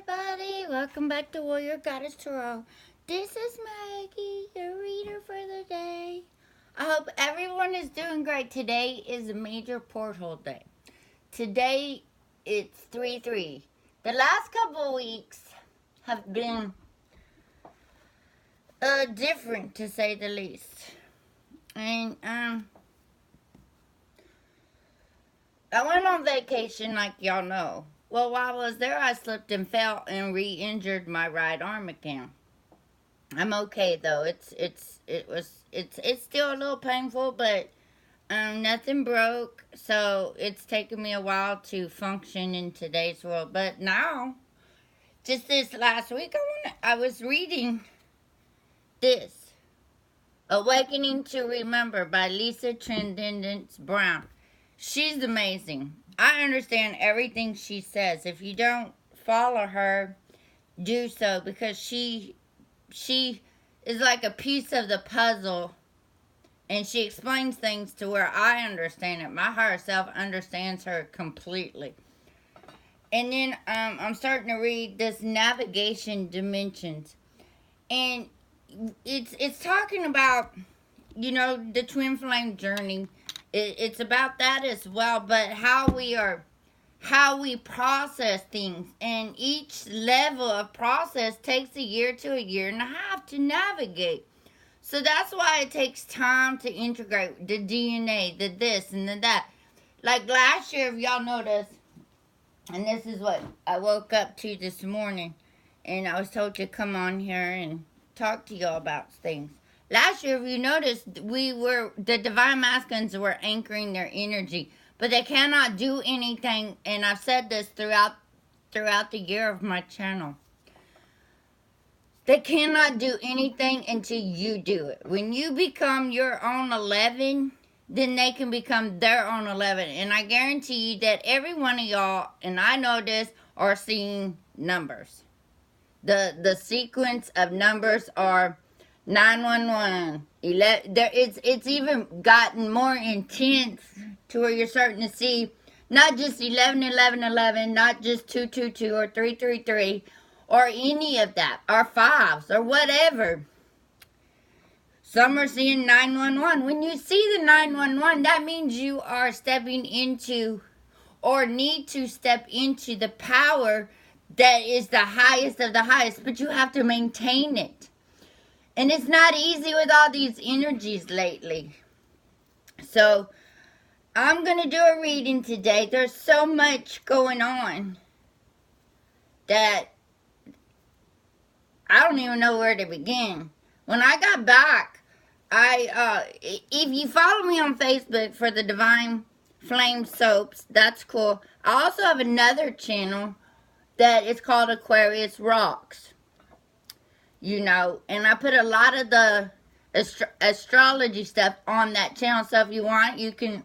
everybody, welcome back to Warrior Goddess Tarot. This is Maggie, your reader for the day. I hope everyone is doing great. Today is a major portal day. Today it's 3-3. The last couple of weeks have been different, to say the least. And I went on vacation, like y'all know. Well, while I was there, I slipped and fell and re-injured my right arm again. I'm okay though. It's still a little painful, but nothing broke. So it's taken me a while to function in today's world. But now, just this last week, I was reading this, "Awakening to Remember" by Lisa Transcendence Brown. She's amazing. I understand everything she says. If you don't follow her, do so, because she is like a piece of the puzzle, and she explains things to where I understand it. My higher self understands her completely. And then I'm starting to read this Navigation Dimensions, and it's talking about, the twin flame journey. It's about that as well, but how we process things, and each level of process takes a year to a year and a half to navigate. So that's why it takes time to integrate the DNA, the this and the that. Like last year, if y'all noticed, and this is what I woke up to this morning, and I was told to come on here and talk to y'all about things. Last year, if you noticed, the Divine Masculines were anchoring their energy, but they cannot do anything, and I've said this throughout the year of my channel. They cannot do anything until you do it. When you become your own 11, then they can become their own 11. And I guarantee you that every one of y'all, and I know this, are seeing numbers. The sequence of numbers are 911, 11. It's even gotten more intense to where you're starting to see not just 11, 11, 11, not just 222 or 333 or any of that, or fives or whatever. Some are seeing 911. When you see the 911, that means you are stepping into, or need to step into, the power that is the highest of the highest, but you have to maintain it. And it's not easy with all these energies lately. So I'm going to do a reading today. There's so much going on that I don't even know where to begin. When I got back, if you follow me on Facebook for the Divine Flame Soaps, that's cool. I also have another channel that is called Aquarius Rocks. And I put a lot of the astrology stuff on that channel. So if you want, you can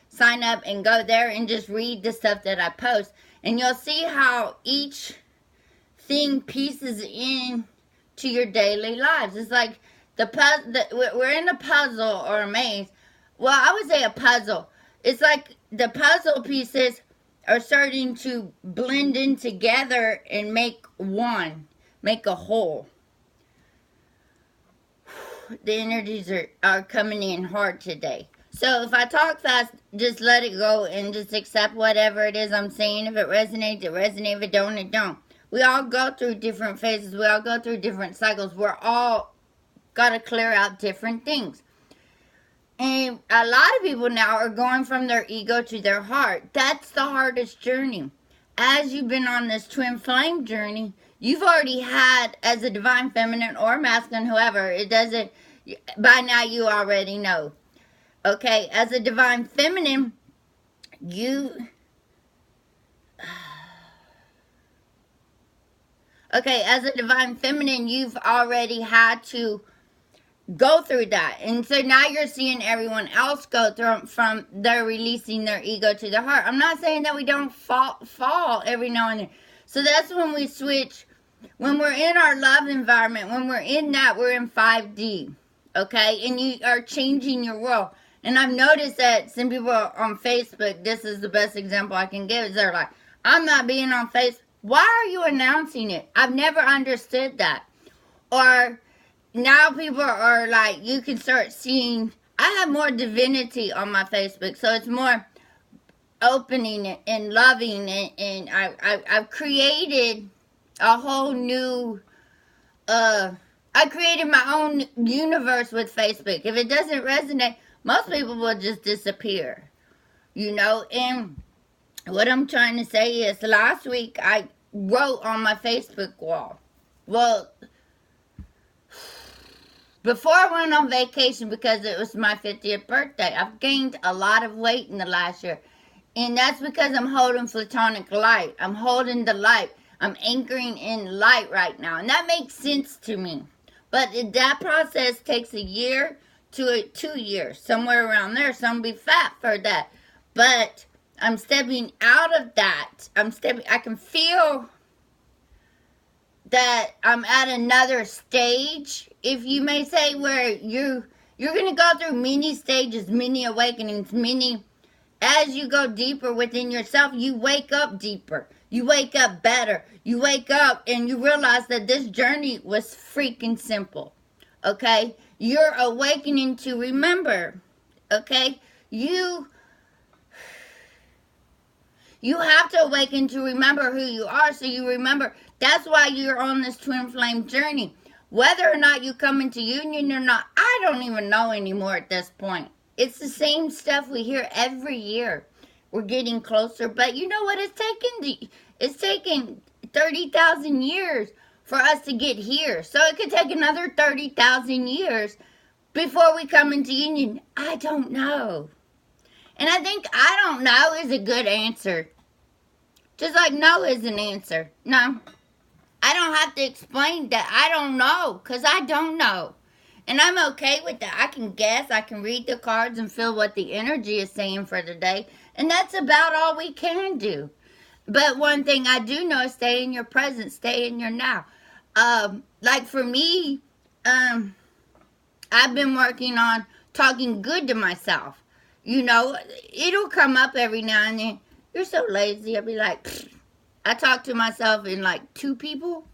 sign up and go there and just read the stuff that I post. And you'll see how each thing pieces in to your daily lives. It's like we're in a puzzle or a maze. Well, I would say a puzzle. It's like the puzzle pieces are starting to blend in together and make a whole. The energies are coming in hard today. So if I talk fast, just let it go and just accept whatever it is I'm saying. If it resonates, it resonates. If it don't, it don't. We all go through different phases. We all go through different cycles. We're all got to clear out different things. And a lot of people now are going from their ego to their heart. That's the hardest journey. As you've been on this twin flame journey, you've already had, as a divine feminine or masculine, whoever, it doesn't, by now you already know. Okay, as a divine feminine, as a divine feminine, you've already had to go through that. And so now you're seeing everyone else go through from they're releasing their ego to their heart. I'm not saying that we don't fall every now and then. So that's when we switch. When we're in our love environment, when we're in that, we're in 5D. Okay? And you are changing your world. And I've noticed that some people on Facebook, this is the best example I can give, is they're like, I'm not being on Facebook. Why are you announcing it? I've never understood that. Or now people are like, you can start seeing, I have more divinity on my Facebook, so it's more opening and loving, and I've created a whole new, I created my own universe with Facebook. If it doesn't resonate, most people will just disappear, and what I'm trying to say is, last week I wrote on my Facebook wall, well, before I went on vacation, because it was my 50th birthday, I've gained a lot of weight in the last year. And that's because I'm holding Platonic light. I'm holding the light. I'm anchoring in light right now. And that makes sense to me. But that process takes a year to 2 years. Somewhere around there. So I'm going to be fat for that. But I'm stepping out of that. I can feel that I'm at another stage, if you may say, where you're going to go through many stages, many awakenings, as you go deeper within yourself, you wake up deeper. You wake up better. You wake up and you realize that this journey was freaking simple. Okay? You're awakening to remember. Okay? You have to awaken to remember who you are, so you remember. That's why you're on this twin flame journey. Whether or not you come into union or not, I don't even know anymore at this point. It's the same stuff we hear every year. We're getting closer, but you know what? It's taken 30,000 years for us to get here. So it could take another 30,000 years before we come into union. I don't know. And I think I don't know is a good answer. Just like no is an answer. No. I don't have to explain that I don't know, because I don't know. And I'm okay with that. I can guess, I can read the cards and feel what the energy is saying for the day. And that's about all we can do. But one thing I do know is stay in your present, stay in your now. Like for me, I've been working on talking good to myself. It'll come up every now and then. You're so lazy. I'll be like, pfft. I talk to myself in like 2 people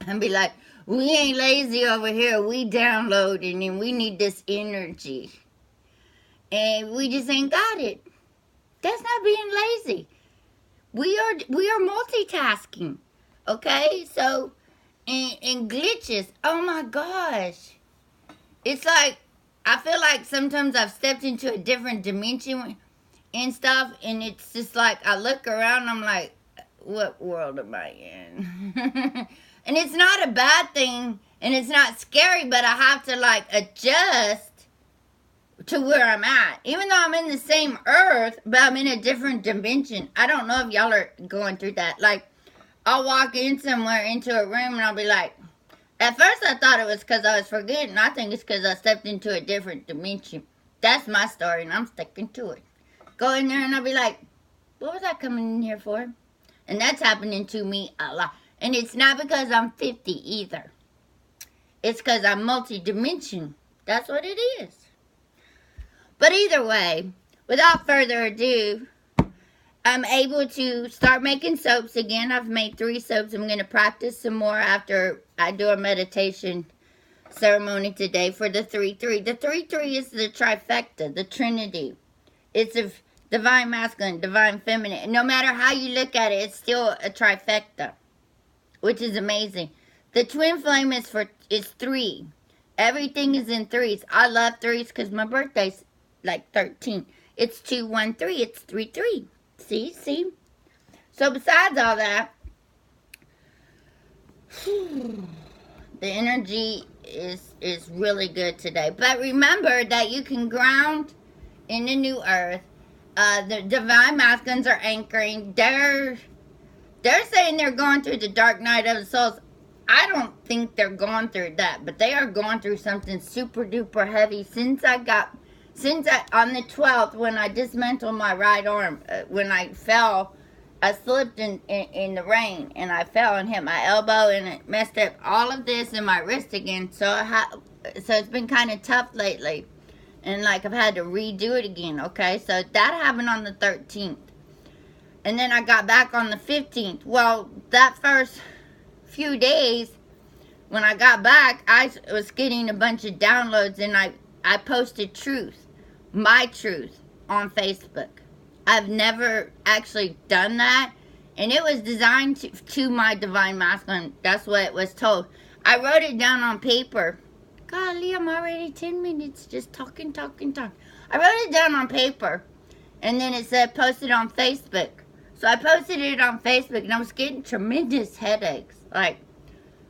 and be like, we ain't lazy over here. We downloading and we need this energy. And we just ain't got it. That's not being lazy. We are multitasking. Okay? So, and glitches. Oh my gosh. It's like, I feel like sometimes I've stepped into a different dimension and stuff. And it's just like, I look around and I'm like, what world am I in? And it's not a bad thing, and it's not scary, but I have to like adjust to where I'm at. Even though I'm in the same earth, but I'm in a different dimension. I don't know if y'all are going through that. Like, I'll walk in somewhere into a room and I'll be like, at first I thought it was because I was forgetting. I think it's because I stepped into a different dimension. That's my story, and I'm sticking to it. Go in there and I'll be like, what was I coming in here for? And that's happening to me a lot. And it's not because I'm 50 either. It's because I'm multi-dimension. That's what it is. But either way, without further ado, I'm able to start making soaps again. I've made 3 soaps. I'm going to practice some more after I do a meditation ceremony today for the 3-3. The 3-3 is the trifecta, the Trinity. It's a divine masculine, divine feminine. And no matter how you look at it, it's still a trifecta, which is amazing. The twin flame is 3. Everything is in 3s. I love 3s because my birthday's like 13. It's 213. It's 3-3. See? So besides all that, the energy is really good today. But remember that you can ground in the new earth. The divine masculines are anchoring. They're saying they're going through the dark night of the souls. I don't think they're going through that, but they are going through something super duper heavy. Since on the 12th, when I dismantled my right arm, when I fell, I slipped in the rain, and I fell and hit my elbow, and it messed up all of this in my wrist again. So it's been kind of tough lately. And like I've had to redo it again, okay? So that happened on the 13th. And then I got back on the 15th. Well, that first few days, when I got back, I was getting a bunch of downloads, and I posted truth, my truth, on Facebook. I've never actually done that, and it was designed to my divine masculine. That's what it was told. I wrote it down on paper. Golly, I'm already 10 minutes just talking. I wrote it down on paper, and then it said posted on Facebook. So I posted it on Facebook, and I was getting tremendous headaches. Like,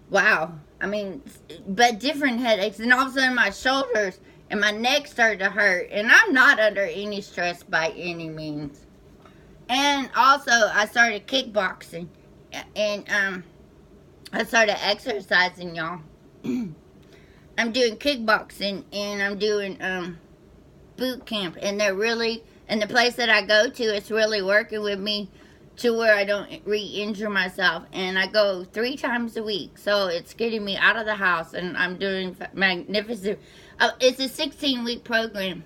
wow. I mean, but different headaches. And all of a sudden my shoulders and my neck started to hurt. And I'm not under any stress by any means. And also I started kickboxing. And I started exercising, y'all. I'm doing kickboxing, and I'm doing boot camp. And they're really, and the place that I go to, it's really working with me to where I don't re-injure myself. And I go 3 times a week, so it's getting me out of the house, and I'm doing magnificent. It's a 16-week program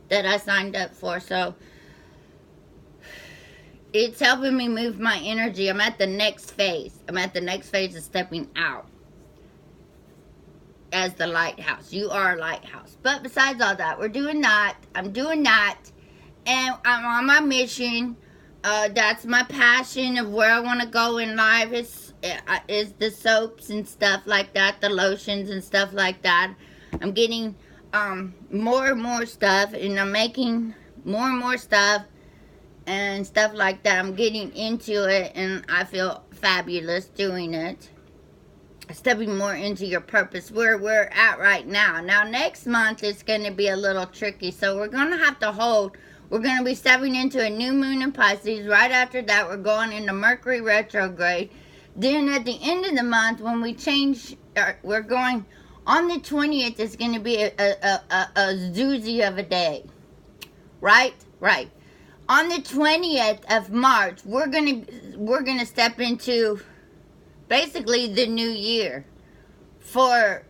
that I signed up for, so it's helping me move my energy. I'm at the next phase. I'm at the next phase of stepping out as the lighthouse. You are a lighthouse. But besides all that, we're doing that. I'm doing that, and I'm on my mission. That's my passion of where I want to go in life, is the soaps and stuff like that, the lotions and stuff like that. I'm getting more and more stuff, and I'm making more and more stuff and stuff like that. I'm getting into it, and I feel fabulous doing it. Stepping more into your purpose, where we're at right now. Now, next month is going to be a little tricky, so we're going to have to hold. We're going to be stepping into a new moon in Pisces. Right after that, we're going into Mercury retrograde. Then at the end of the month, when we change, we're going on the 20th. It's going to be a doozy of a day. Right? Right. On the 20th of March, we're gonna step into basically the new year for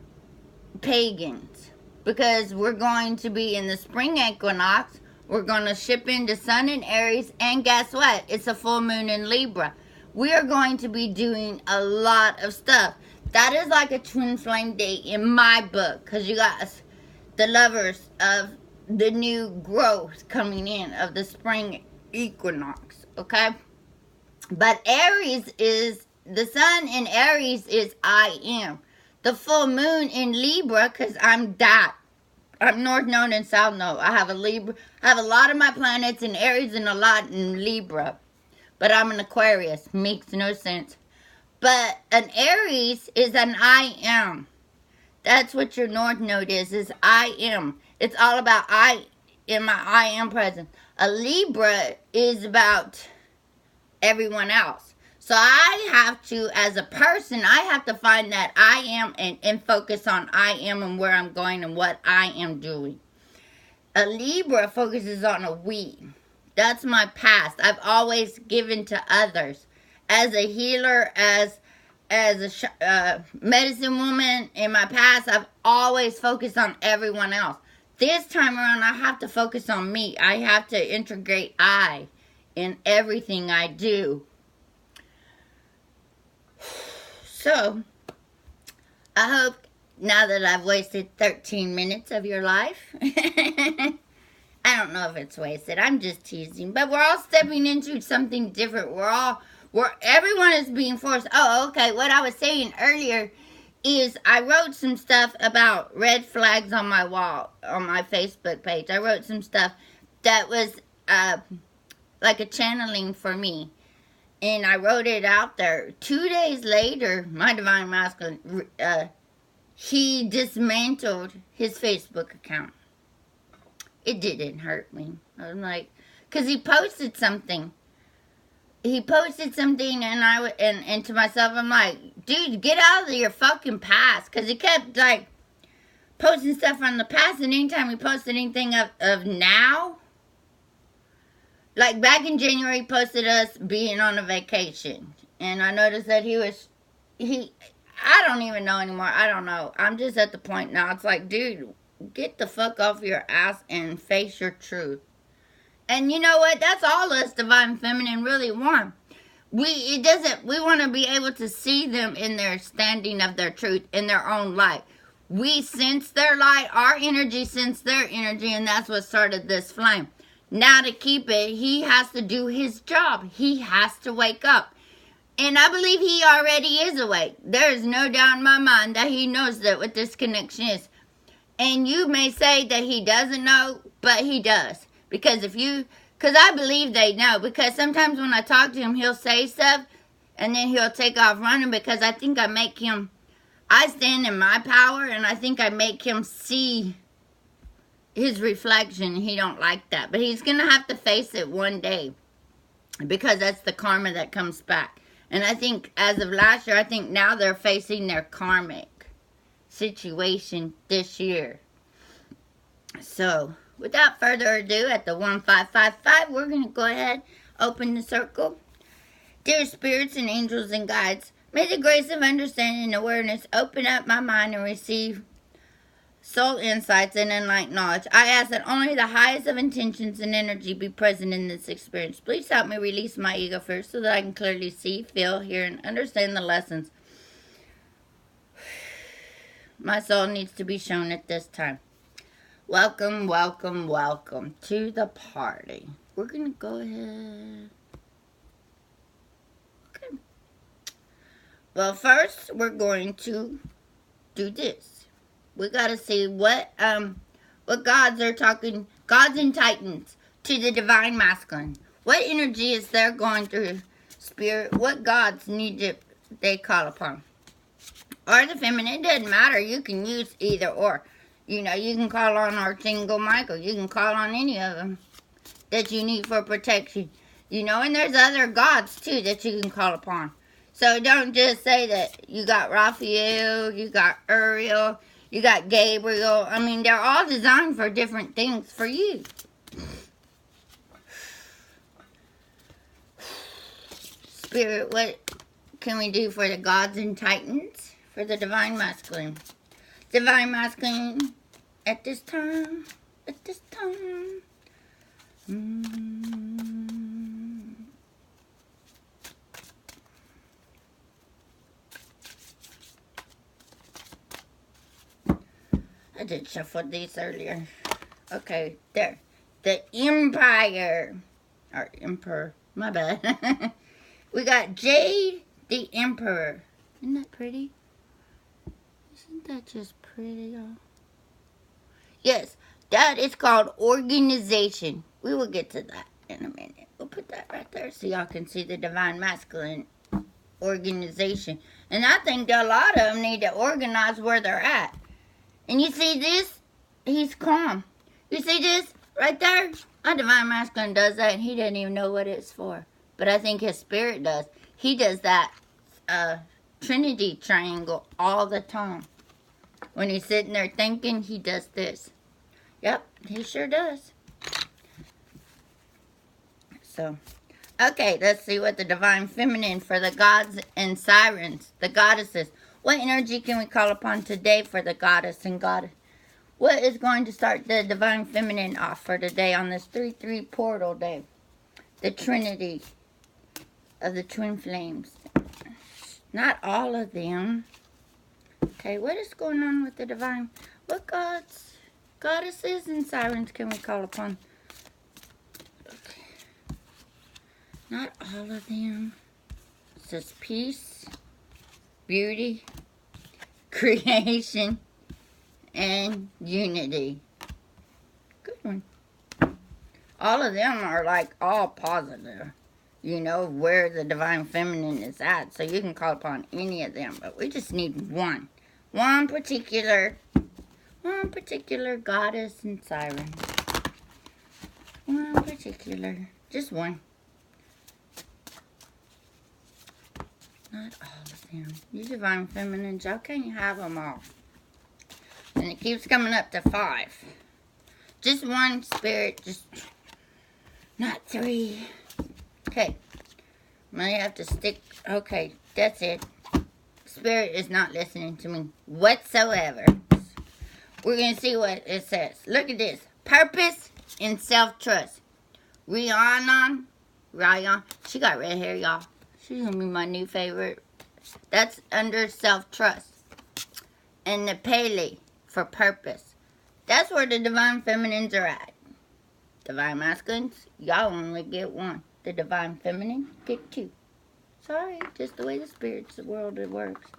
pagans, because we're going to be in the spring equinox. We're going to ship into Sun in Aries, and guess what? It's a full moon in Libra. We are going to be doing a lot of stuff. That is like a twin flame day in my book, because you got the lovers of the new growth coming in of the spring equinox, okay? But Aries is, the Sun in Aries is I am. The full moon in Libra, because I'm that. I'm North Node and South Node. I have a Libra. I have a lot of my planets in Aries and a lot in Libra. But I'm an Aquarius. Makes no sense. But an Aries is an I am. That's what your North Node is I am. It's all about I am present. A Libra is about everyone else. So I have to, as a person, I have to find that I am and focus on I am and where I'm going and what I am doing. A Libra focuses on a we. That's my past. I've always given to others. As a healer, as a medicine woman in my past, I've always focused on everyone else. This time around, I have to focus on me. I have to integrate I in everything I do. So, I hope now that I've wasted 13 minutes of your life, I don't know if it's wasted, I'm just teasing, but we're all stepping into something different. Everyone is being forced. Oh, okay, what I was saying earlier is I wrote some stuff about red flags on my wall, on my Facebook page. I wrote some stuff that was like a channeling for me. And I wrote it out there. 2 days later, my Divine Masculine, he dismantled his Facebook account. It didn't hurt me. I'm like, because he posted something. And to myself, I'm like, dude, get out of your fucking past. Because he kept, like, posting stuff from the past. And anytime he posted anything of now, like back in January, he posted us being on a vacation. And I noticed that I don't even know anymore. I don't know. I'm just at the point now. It's like, dude, get the fuck off your ass and face your truth. And you know what? That's all us divine feminine really want. We want to be able to see them in their standing of their truth, in their own light. We sense their light, our energy sense their energy, and that's what started this flame. Now to keep it, he has to do his job. He has to wake up. And I believe he already is awake. There is no doubt in my mind that he knows that what this connection is. And you may say that he doesn't know, but he does. Because I believe they know. Because sometimes when I talk to him, he'll say stuff, and then he'll take off running, because I think I stand in my power, and I think I make him see his reflection. He don't like that. But he's going to have to face it one day, because that's the karma that comes back. And I think as of last year, I think now they're facing their karmic situation this year. So, without further ado, at the 1555, we're going to go ahead, open the circle. Dear spirits and angels and guides, may the grace of understanding and awareness open up my mind and receive soul insights and enlightened knowledge. I ask that only the highest of intentions and energy be present in this experience. Please help me release my ego first so that I can clearly see, feel, hear, and understand the lessons my soul needs to be shown at this time. Welcome, welcome, welcome to the party. We're going to go ahead. Okay. Well, first, we're going to do this. We got to see what gods are talking, gods and titans, to the divine masculine. What energy is there going through spirit? What gods they call upon? Or the feminine, it doesn't matter. You can use either or. You know, you can call on Archangel Michael. You can call on any of them that you need for protection. You know, and there's other gods, too, that you can call upon. So don't just say that you got Raphael, you got Uriel, you got Gabriel. I mean, they're all designed for different things for you. Spirit, what can we do for the gods and titans? For the divine masculine. Divine masculine, at this time. I did shuffle these earlier. Okay, there. The Empire. Or Emperor. My bad. We got Jade the Emperor. Isn't that pretty? Isn't that just pretty, y'all? Yes, that is called organization. We will get to that in a minute. We'll put that right there so y'all can see the divine masculine organization. And I think that a lot of them need to organize where they're at. And you see this? He's calm. You see this right there? Our divine masculine does that, and he doesn't even know what it's for. But I think his spirit does. He does that Trinity triangle all the time. When he's sitting there thinking, he does this. Yep, he sure does. So, okay, let's see what the divine feminine for the gods and sirens, the goddesses. What energy can we call upon today for the goddess and goddess? What is going to start the divine feminine off for today on this 3-3 portal day? The Trinity of the twin flames. Not all of them. Okay, what is going on with the divine? What gods, goddesses, and sirens can we call upon? Okay. Not all of them. It says peace, beauty, creation, and unity. Good one. All of them are like all positive. You know where the divine feminine is at. So you can call upon any of them. But we just need one. One particular goddess and siren. One particular. Just one. Not all of them. You divine feminines, y'all can't have them all. And it keeps coming up to 5. Just one spirit. Just not 3. Okay. Might have to stick. Okay, that's it. Spirit is not listening to me whatsoever. We're going to see what it says. Look at this. Purpose and self-trust. Rihanna. Ryan. She got red hair, y'all. She's gonna be my new favorite. That's under self-trust. And the Pele for purpose. That's where the divine feminines are at. Divine masculines, y'all only get one. The divine feminine get two. Sorry, just the way the spirits world it works.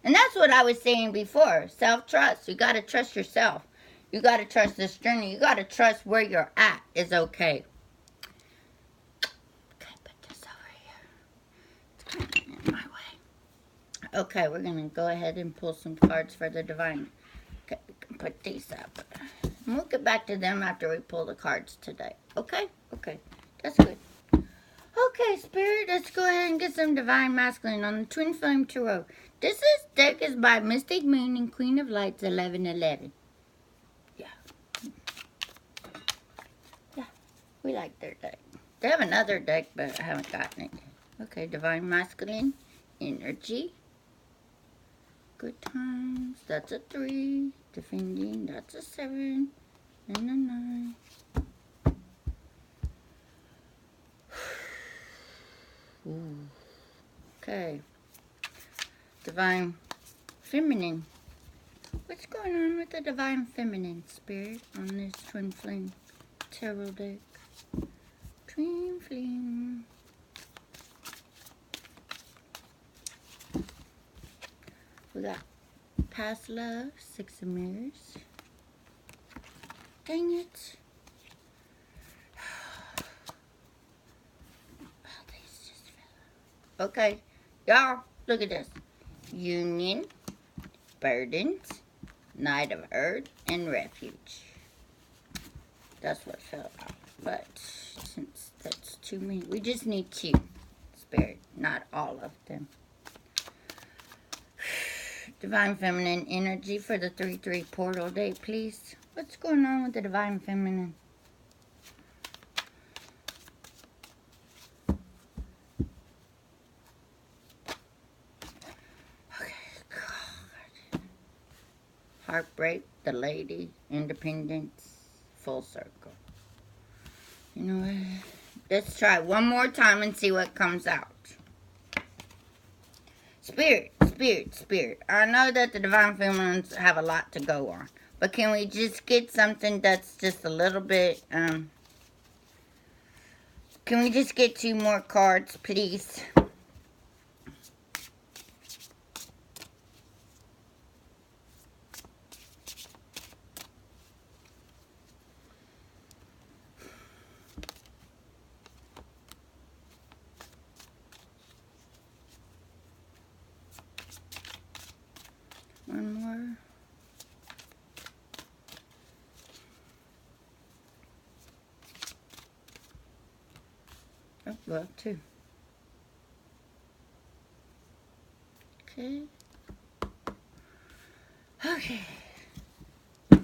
And that's what I was saying before. Self-trust. You gotta trust yourself. You gotta trust this journey. You gotta trust where you're at is okay. Okay, put this over here. It's kind of in my way. Okay, we're gonna go ahead and pull some cards for the divine. Okay, we can put these up. And we'll get back to them after we pull the cards today. Okay? Okay. That's good. Okay, Spirit, let's go ahead and get some Divine Masculine on the Twin Flame Tarot. This deck is by Mystic Moon and Queen of Lights 1111. Yeah. Yeah, we like their deck. They have another deck, but I haven't gotten it yet. Okay, Divine Masculine Energy. Good times, that's a 3. Defending, that's a 7. And a 9. Ooh. Okay. Divine Feminine. What's going on with the Divine Feminine, Spirit, on this Twin Flame Tarot deck? Twin Flame. We got Past Love, 6 of Mirrors. Dang it. Okay, y'all, look at this. Union, burdens, Knight of Earth, and refuge. That's what fell out. But since that's too many, we just need 2. Spirit, not all of them. Divine Feminine energy for the 3-3 portal day, please. What's going on with the Divine Feminine? Heartbreak, the lady, independence, full circle. You know what? Let's try one more time and see what comes out. Spirit, Spirit, Spirit. I know that the Divine Feminines have a lot to go on. But can we just get something that's just a little bit, can we just get 2 more cards, please? One more. Oh, well, 2. Okay. Okay. Go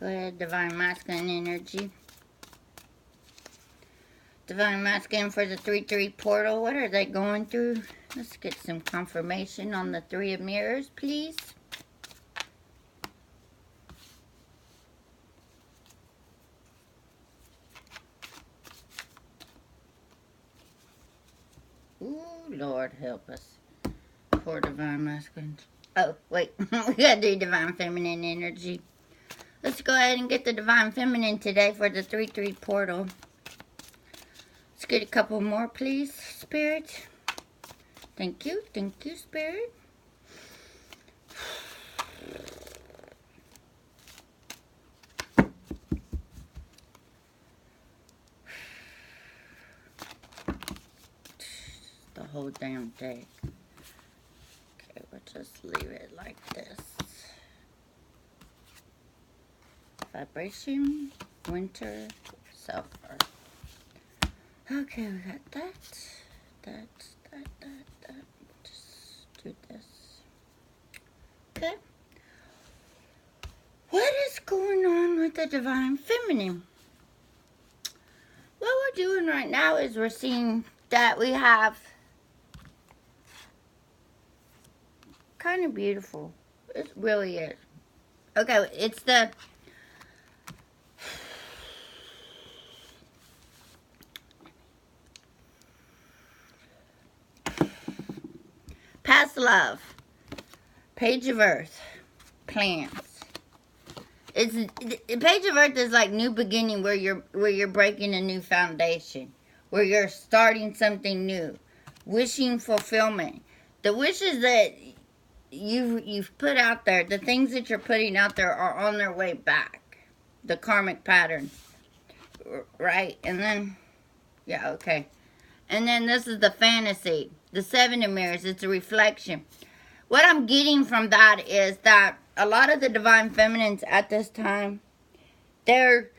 ahead, Divine Masculine energy. Divine Masculine for the 3-3 portal. What are they going through? Let's get some confirmation on the 3 of Mirrors, please. Ooh, Lord help us. Poor Divine Masculine. Oh, wait. We gotta do Divine Feminine energy. Let's go ahead and get the Divine Feminine today for the 3-3 portal. Let's get a couple more, please, Spirit. Thank you, Spirit. The whole damn deck. Okay, we'll just leave it like this. Vibration, winter, sulfur. Okay, we got that. Just do this. Okay. What is going on with the Divine Feminine? What we're doing right now is we're seeing that we have kind of beautiful. It really is. Okay, it's the past love. Page of Earth. Plans. Page of Earth is like new beginning, where you're breaking a new foundation, where you're starting something new, wishing fulfillment. The wishes that you've put out there, the things that you're putting out there are on their way back. The karmic pattern, right? And then, yeah, okay. And then this is the fantasy, the Seven of Mirrors. It's a reflection. What I'm getting from that is that a lot of the divine feminines at this time, they're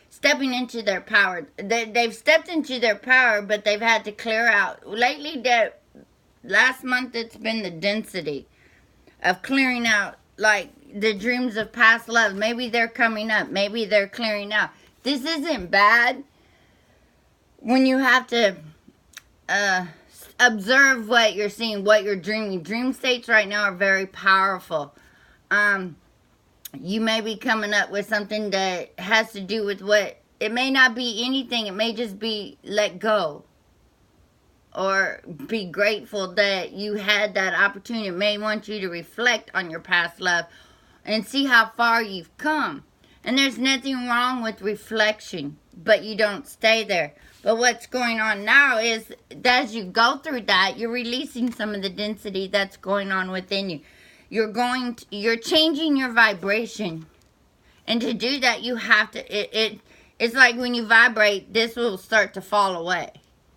stepping into their power. They've stepped into their power, but they've had to clear out. Lately, last month, it's been the density of clearing out, like, the dreams of past love. Maybe they're coming up. Maybe they're clearing out. This isn't bad when you have to observe what you're seeing, what you're dreaming. Dream states right now are very powerful. You may be coming up with something that has to do with what, it may not be anything. It may just be let go. Or be grateful that you had that opportunity. It may want you to reflect on your past love and see how far you've come. And there's nothing wrong with reflection, but you don't stay there. But what's going on now is that as you go through that, you're releasing some of the density that's going on within you. You're changing your vibration. And to do that, you have to, it's like when you vibrate, this will start to fall away.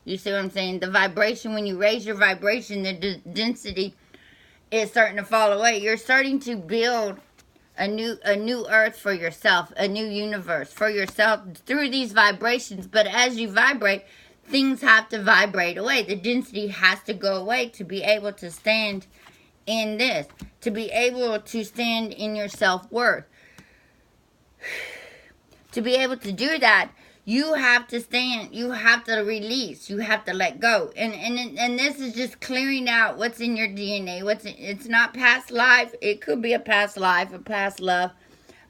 You see what I'm saying? The vibration, when you raise your vibration, the density is starting to fall away. You're starting to build a new earth for yourself, a new universe for yourself through these vibrations. But as you vibrate, things have to vibrate away. The density has to go away to be able to stand in this, to be able to stand in your self-worth. To be able to do that, you have to stand, you have to release, you have to let go. And this is just clearing out what's in your DNA. It's not past life. It could be a past life, a past love.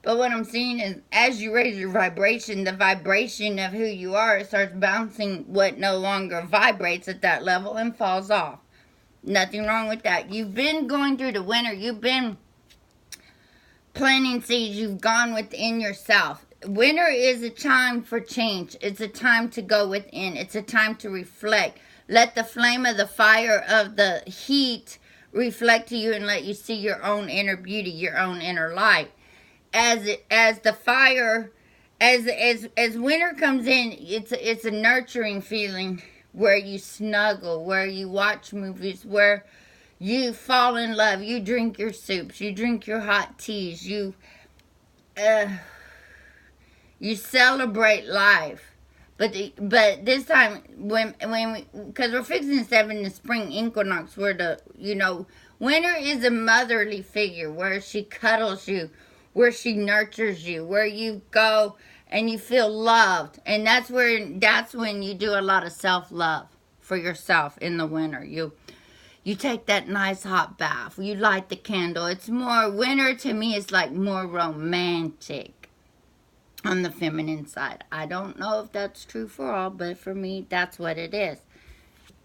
But what I'm seeing is as you raise your vibration, the vibration of who you are, it starts bouncing what no longer vibrates at that level and falls off. Nothing wrong with that. You've been going through the winter. You've been planting seeds. You've gone within yourself. Winter is a time for change. It's a time to go within. It's a time to reflect. Let the flame of the fire of the heat reflect to you and let you see your own inner beauty, your own inner light. As the fire, as winter comes in, it's a nurturing feeling where you snuggle, where you watch movies, where you fall in love. You drink your soups, you drink your hot teas, you celebrate life. But this time, because we're fixing to step in the spring equinox, where winter is a motherly figure, where she cuddles you, where she nurtures you, where you go and you feel loved. And that's when you do a lot of self-love for yourself in the winter. You take that nice hot bath. You light the candle. It's more, winter to me is like more romantic on the feminine side. I don't know if that's true for all, but for me, that's what it is.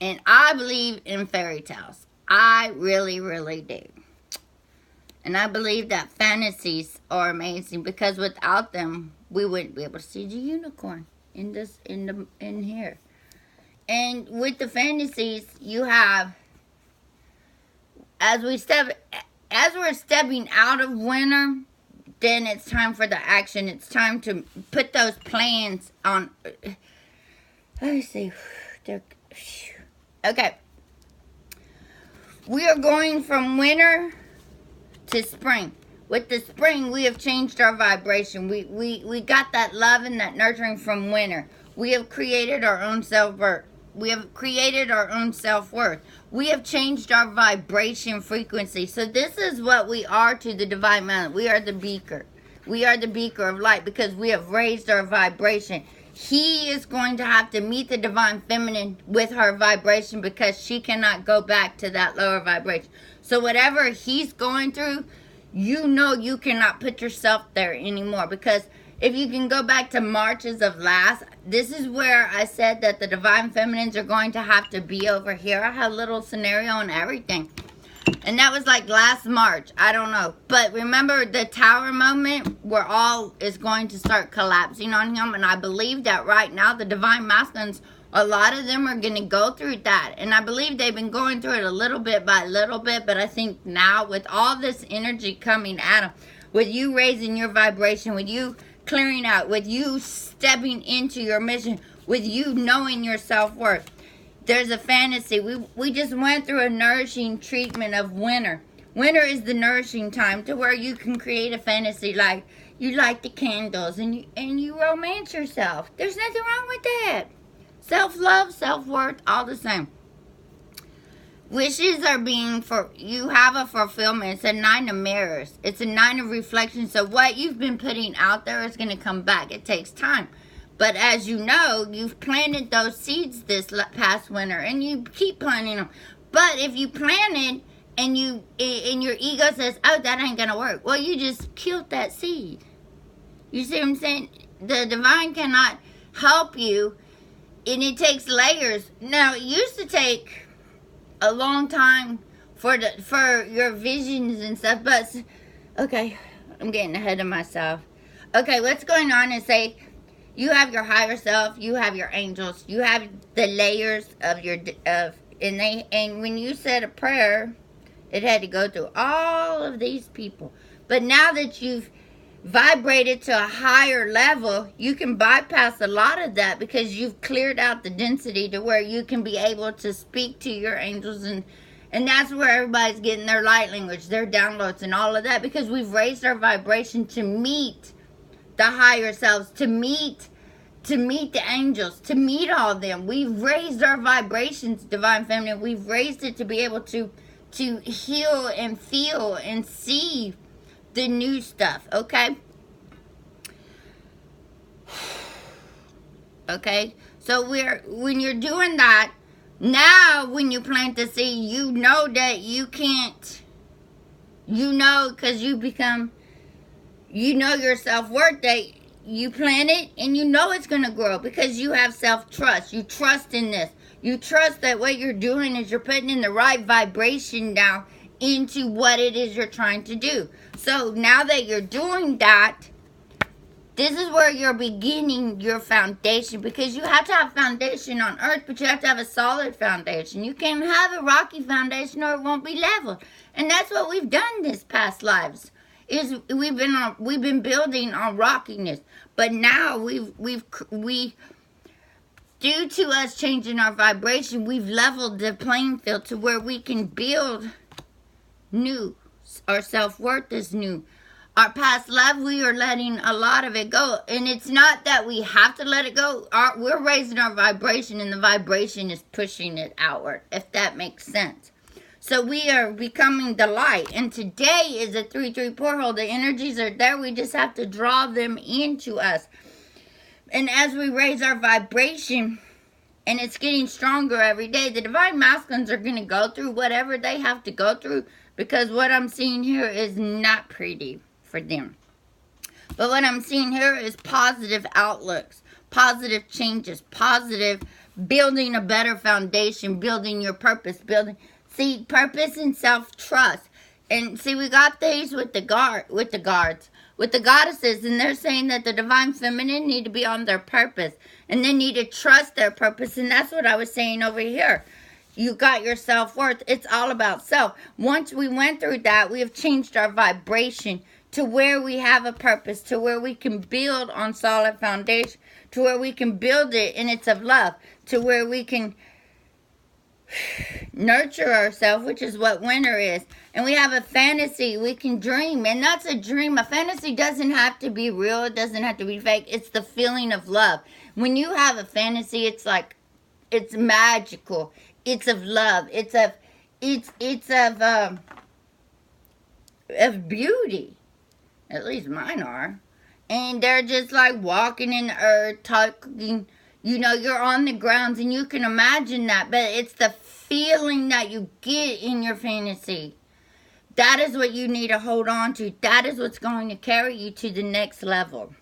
And I believe in fairy tales. I really, really do. And I believe that fantasies are amazing, because without them, we wouldn't be able to see the unicorn in here. And with the fantasies, you have, as we're stepping out of winter, then it's time for the action. It's time to put those plans on. Let me see. Okay. We are going from winter to spring. With the spring, we have changed our vibration. We got that love and that nurturing from winter. We have created our own self-worth. We have created our own self-worth. We have changed our vibration frequency. So this is what we are to the divine man. We are the beaker. We are the beaker of light, because we have raised our vibration. He is going to have to meet the divine feminine with her vibration, because she cannot go back to that lower vibration. So whatever he's going through, you know you cannot put yourself there anymore, because if you can go back to Marches of last, this is where I said that the Divine Feminines are going to have to be over here. I have a little scenario and everything. And that was like last March. I don't know. But remember the tower moment where all is going to start collapsing on him. And I believe that right now the Divine Masculines, a lot of them are going to go through that. And I believe they've been going through it a little bit by little bit. But I think now with all this energy coming at them, with you raising your vibration, with you clearing out, with you stepping into your mission, with you knowing your self-worth, there's a fantasy. We just went through a nourishing treatment of winter. Winter is the nourishing time to where you can create a fantasy like you light the candles and you romance yourself. There's nothing wrong with that. Self-love, self-worth, all the same. Wishes are being for you have a fulfillment. It's a 9 of mirrors. It's a 9 of reflection. So what you've been putting out there is going to come back. It takes time. But as you know, you've planted those seeds this past winter, and you keep planting them. But if you planted and your ego says, "Oh, that ain't gonna work," well, you just killed that seed. You see what I'm saying? The divine cannot help you, and it takes layers. Now, it used to take a long time for your visions and stuff. But okay, I'm getting ahead of myself. Okay, what's going on is say. You have your higher self, you have your angels, you have the layers of your and when you said a prayer, it had to go through all of these people. But now that you've vibrated to a higher level, you can bypass a lot of that because you've cleared out the density to where you can be able to speak to your angels, and that's where everybody's getting their light language, their downloads and all of that, because we've raised our vibration to meet the higher selves, to meet the angels, to meet all of them. We've raised our vibrations, Divine Feminine. We've raised it to be able to heal and feel and see the new stuff, okay? Okay? So when you're doing that, now when you plant the seed, you know that you can't, because you become, your self-worth, that you plant it and you know it's going to grow because you have self-trust. You trust in this. You trust that what you're doing is you're putting in the right vibration now into what it is you're trying to do. So now that you're doing that, this is where you're beginning your foundation, because you have to have foundation on earth, but you have to have a solid foundation. You can't have a rocky foundation or it won't be leveled. And that's what we've done this past lives. Is we've been building on rockiness, but now we due to us changing our vibration, we've leveled the playing field to where we can build new. Our self-worth is new. Our past love, we are letting a lot of it go, and it's not that we have to let it go. We're raising our vibration, and the vibration is pushing it outward, if that makes sense. So we are becoming the light. And today is a 3-3 portal. The energies are there. We just have to draw them into us. And as we raise our vibration, and it's getting stronger every day, the Divine Masculines are going to go through whatever they have to go through. Because what I'm seeing here is not pretty for them. But what I'm seeing here is positive outlooks, positive changes, positive building a better foundation, building your purpose, See, purpose and self-trust. And see, we got these with the goddesses, and they're saying that the Divine Feminine need to be on their purpose, and they need to trust their purpose, and that's what I was saying over here. You got your self-worth. It's all about self. Once we went through that, we have changed our vibration to where we have a purpose, to where we can build on solid foundation, to where we can build it, and it's of love, to where we can nurture ourselves, which is what winter is. And we have a fantasy. We can dream, and that's a dream. A fantasy doesn't have to be real. It doesn't have to be fake. It's the feeling of love. When you have a fantasy, it's like, it's magical. It's of love. It's of beauty. At least mine are. And they're just like walking in the earth, talking. You're on the grounds, and you can imagine that, but it's the feeling that you get in your fantasy. That is what you need to hold on to. That is what's going to carry you to the next level.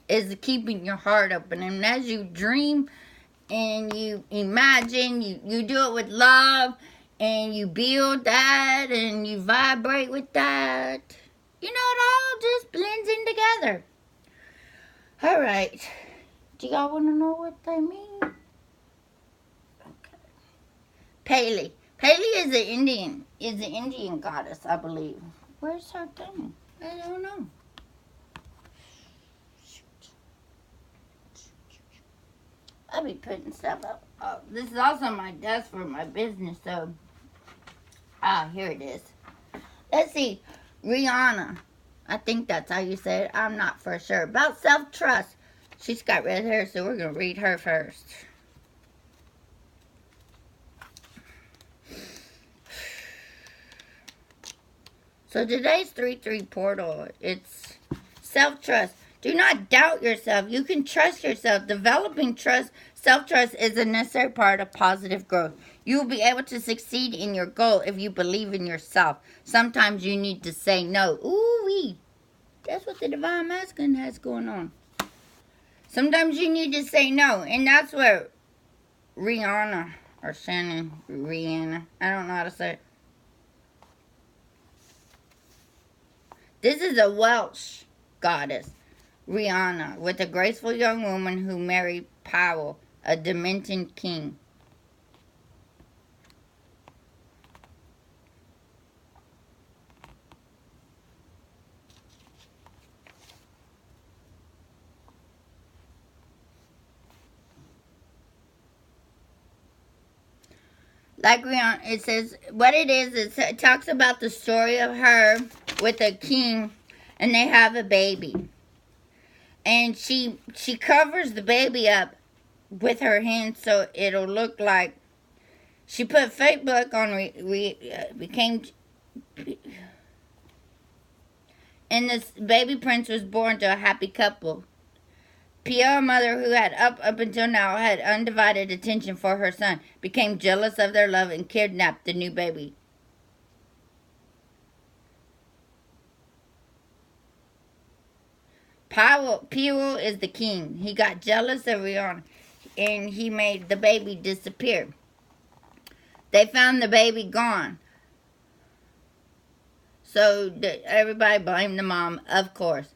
is keeping your heart open. And as you dream and you imagine, you do it with love, and you build that and you vibrate with that. You know, it all just blends in together. All right. Do y'all want to know what they mean? Okay. Pele. Pele is an Indian goddess, I believe. Where's her thing? I don't know. I'll be putting stuff up. Oh, this is also my desk for my business, so. Here it is. Let's see. Rihanna. I think that's how you say it. I'm not for sure. About self-trust. She's got red hair, so we're going to read her first. So today's 3-3 portal, it's self-trust. Do not doubt yourself. You can trust yourself. Developing trust, self-trust is a necessary part of positive growth. You will be able to succeed in your goal if you believe in yourself. Sometimes you need to say no. Ooh-wee. That's what the Divine Masculine has going on. Sometimes you need to say no. And that's what Rihanna, or Rihanna, I don't know how to say it. This is a Welsh goddess, Rihanna, with a graceful young woman who married Powell, a demented king. Like Rihanna, it says, what it is, it talks about the story of her with a king, and they have a baby. And she covers the baby up with her hands so it'll look like, she put Facebook on, and this baby prince was born to a happy couple. Pierre, mother, who had up until now had undivided attention for her son, became jealous of their love and kidnapped the new baby. Powell is the king. He got jealous of Rihanna, and he made the baby disappear. They found the baby gone. So everybody blamed the mom, of course.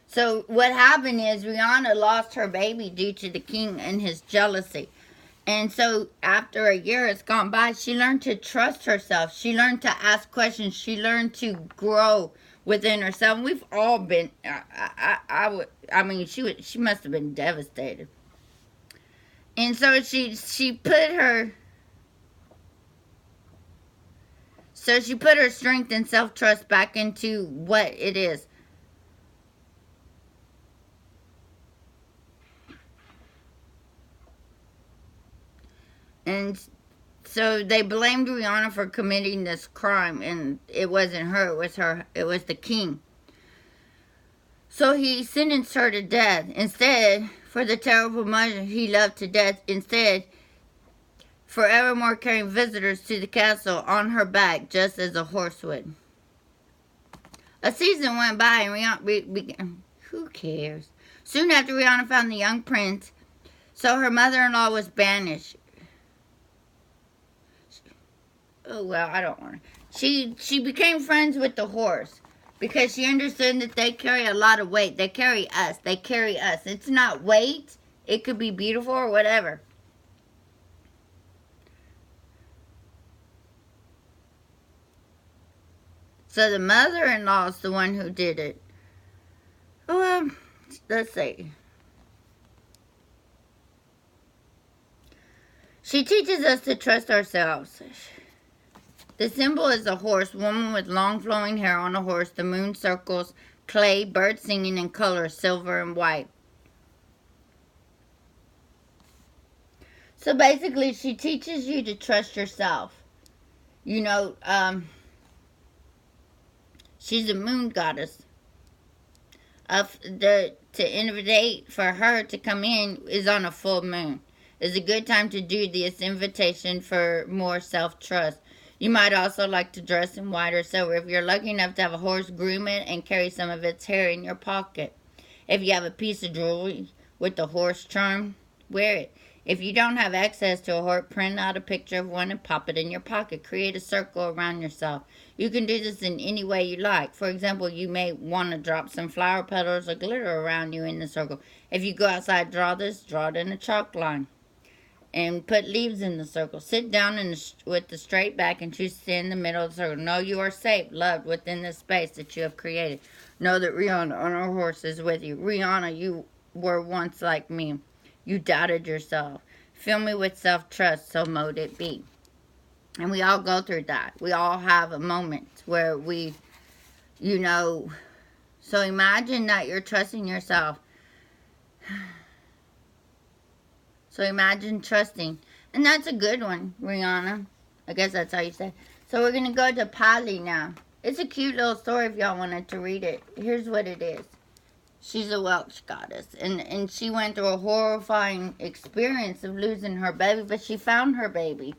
So what happened is Rihanna lost her baby due to the king and his jealousy. And so after a year has gone by, she learned to trust herself. She learned to ask questions. She learned to grow within herself. We've all been, I mean, she must have been devastated. And so she put her strength and self-trust back into what it is. And so they blamed Rihanna for committing this crime, and it wasn't her, it was the king. So he sentenced her to death. Instead, for the terrible murder he loved to death, instead, forevermore carrying visitors to the castle on her back, just as a horse would. A season went by, and Rihanna, who cares? Soon after, Rihanna found the young prince, so her mother-in-law was banished. Oh, well, I don't want to. She became friends with the horse because she understood that they carry a lot of weight. They carry us. They carry us. It's not weight. It could be beautiful or whatever. So the mother-in-law is the one who did it. Well, let's see. She teaches us to trust ourselves. The symbol is a horse, woman with long flowing hair on a horse, the moon circles, clay, birds singing in colors, silver and white. So basically, she teaches you to trust yourself. You know, she's a moon goddess. To invite for her to come in is on a full moon. It's a good time to do this invitation for more self-trust. You might also like to dress in white or silver if you're lucky enough to have a horse, groom it and carry some of its hair in your pocket. If you have a piece of jewelry with the horse charm, wear it. If you don't have access to a horse, print out a picture of one and pop it in your pocket. Create a circle around yourself. You can do this in any way you like. For example, you may want to drop some flower petals or glitter around you in the circle. If you go outside, draw it in a chalk line. And put leaves in the circle. Sit down with the straight back and choose to stand in the middle of the circle. Know you are safe, loved within the space that you have created. Know that Rihanna on her horse is with you. Rihanna, you were once like me. You doubted yourself. Fill me with self-trust, so mote it be. And we all go through that. We all have a moment where we, so imagine that you're trusting yourself. So imagine trusting. And that's a good one, Rihanna. I guess that's how you say it. So we're going to go to Pali now. It's a cute little story if y'all wanted to read it. Here's what it is. She's a Welsh goddess. And she went through a horrifying experience of losing her baby. But she found her baby.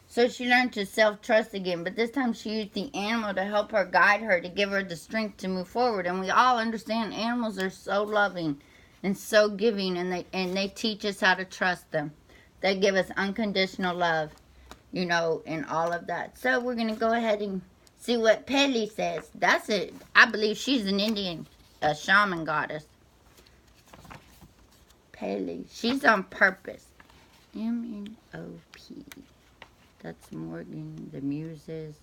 So she learned to self-trust again. But this time she used the animal to help her, guide her, to give her the strength to move forward. And we all understand animals are so loving and so giving, and they teach us how to trust them. They give us unconditional love, and all of that. So we're going to go ahead and see what Pele says. That's it. I believe she's an Indian, a shaman goddess. Pele. She's on purpose. M-N-O-P. That's Morgan, the Muses.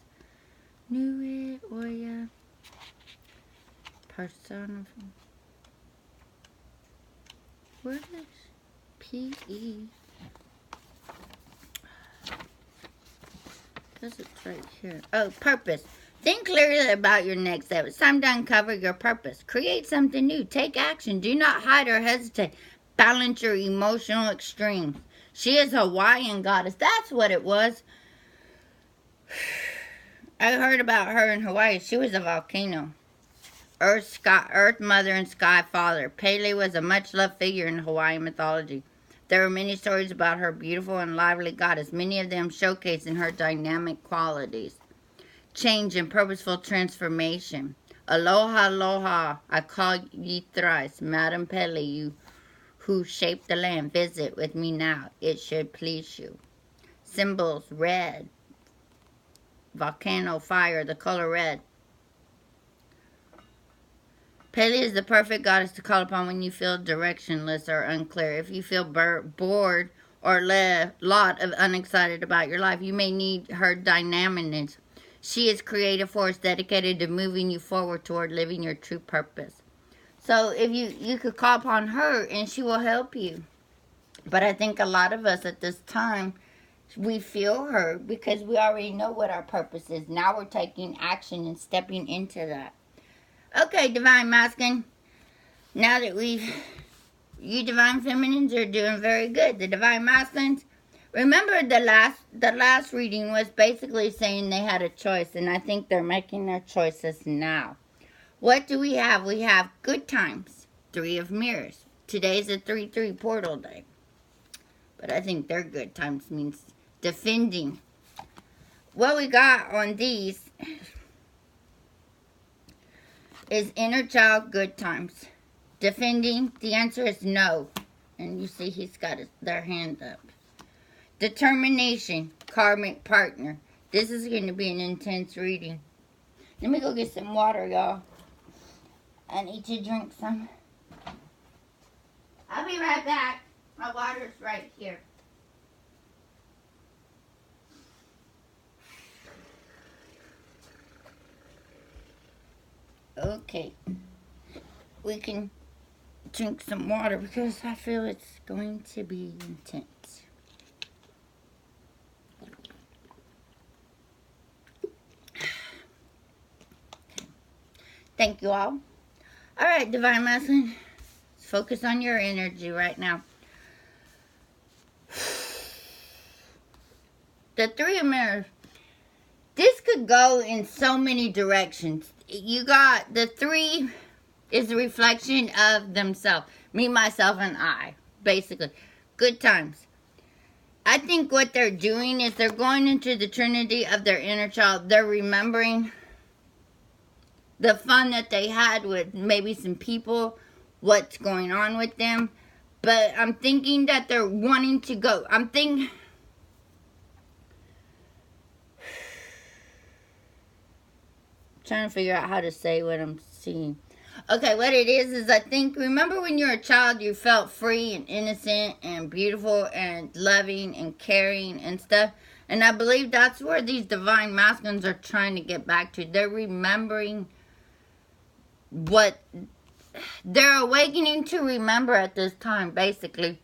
Knew it, Oya. Persona. Where is P-E? This is right here. Oh, purpose. Think clearly about your next step. It's time to uncover your purpose. Create something new. Take action. Do not hide or hesitate. Balance your emotional extremes. She is a Hawaiian goddess. That's what it was. I heard about her in Hawaii. She was a volcano. Earth Mother and Sky Father. Pele was a much-loved figure in Hawaiian mythology. There are many stories about her beautiful and lively goddess, many of them showcasing her dynamic qualities. Change and purposeful transformation. Aloha, aloha, I call ye thrice. Madam Pele, you who shaped the land, visit with me now. It should please you. Symbols, red. Volcano, fire, the color red. Pele is the perfect goddess to call upon when you feel directionless or unclear. If you feel bored or lot of unexcited about your life, you may need her dynamicness. She is creative force dedicated to moving you forward toward living your true purpose. So if you could call upon her and she will help you. But I think a lot of us at this time, we feel her because we already know what our purpose is. Now we're taking action and stepping into that. Okay, Divine Masculine. Now that you Divine Feminines are doing very good. The Divine Masculines, remember the last reading was basically saying they had a choice, and I think they're making their choices now. What do we have? We have good times, 3 of mirrors. Today's a 3-3 portal day. But I think their good times means defending. What we got on these is inner child good times. Defending, the answer is no. And you see he's got their hand up. Determination, karmic partner. This is going to be an intense reading. Let me go get some water, y'all. I need to drink some. I'll be right back. My water's right here. Okay, we can drink some water because I feel it's going to be intense. Okay. Thank you all. All right, Divine Masculine, focus on your energy right now. The 3 of mirrors. This could go in so many directions. You got the 3 is a reflection of themselves. Me, myself, and I. Basically. Good times. I think what they're doing is they're going into the trinity of their inner child. They're remembering the fun that they had with maybe some people, what's going on with them. But I'm thinking that they're wanting to go. Trying to figure out how to say what I'm seeing. Okay, what it is I think, remember when you were a child, you felt free and innocent and beautiful and loving and caring and stuff. And I believe that's where these divine masculines are trying to get back to. They're remembering what they're awakening to remember at this time, basically.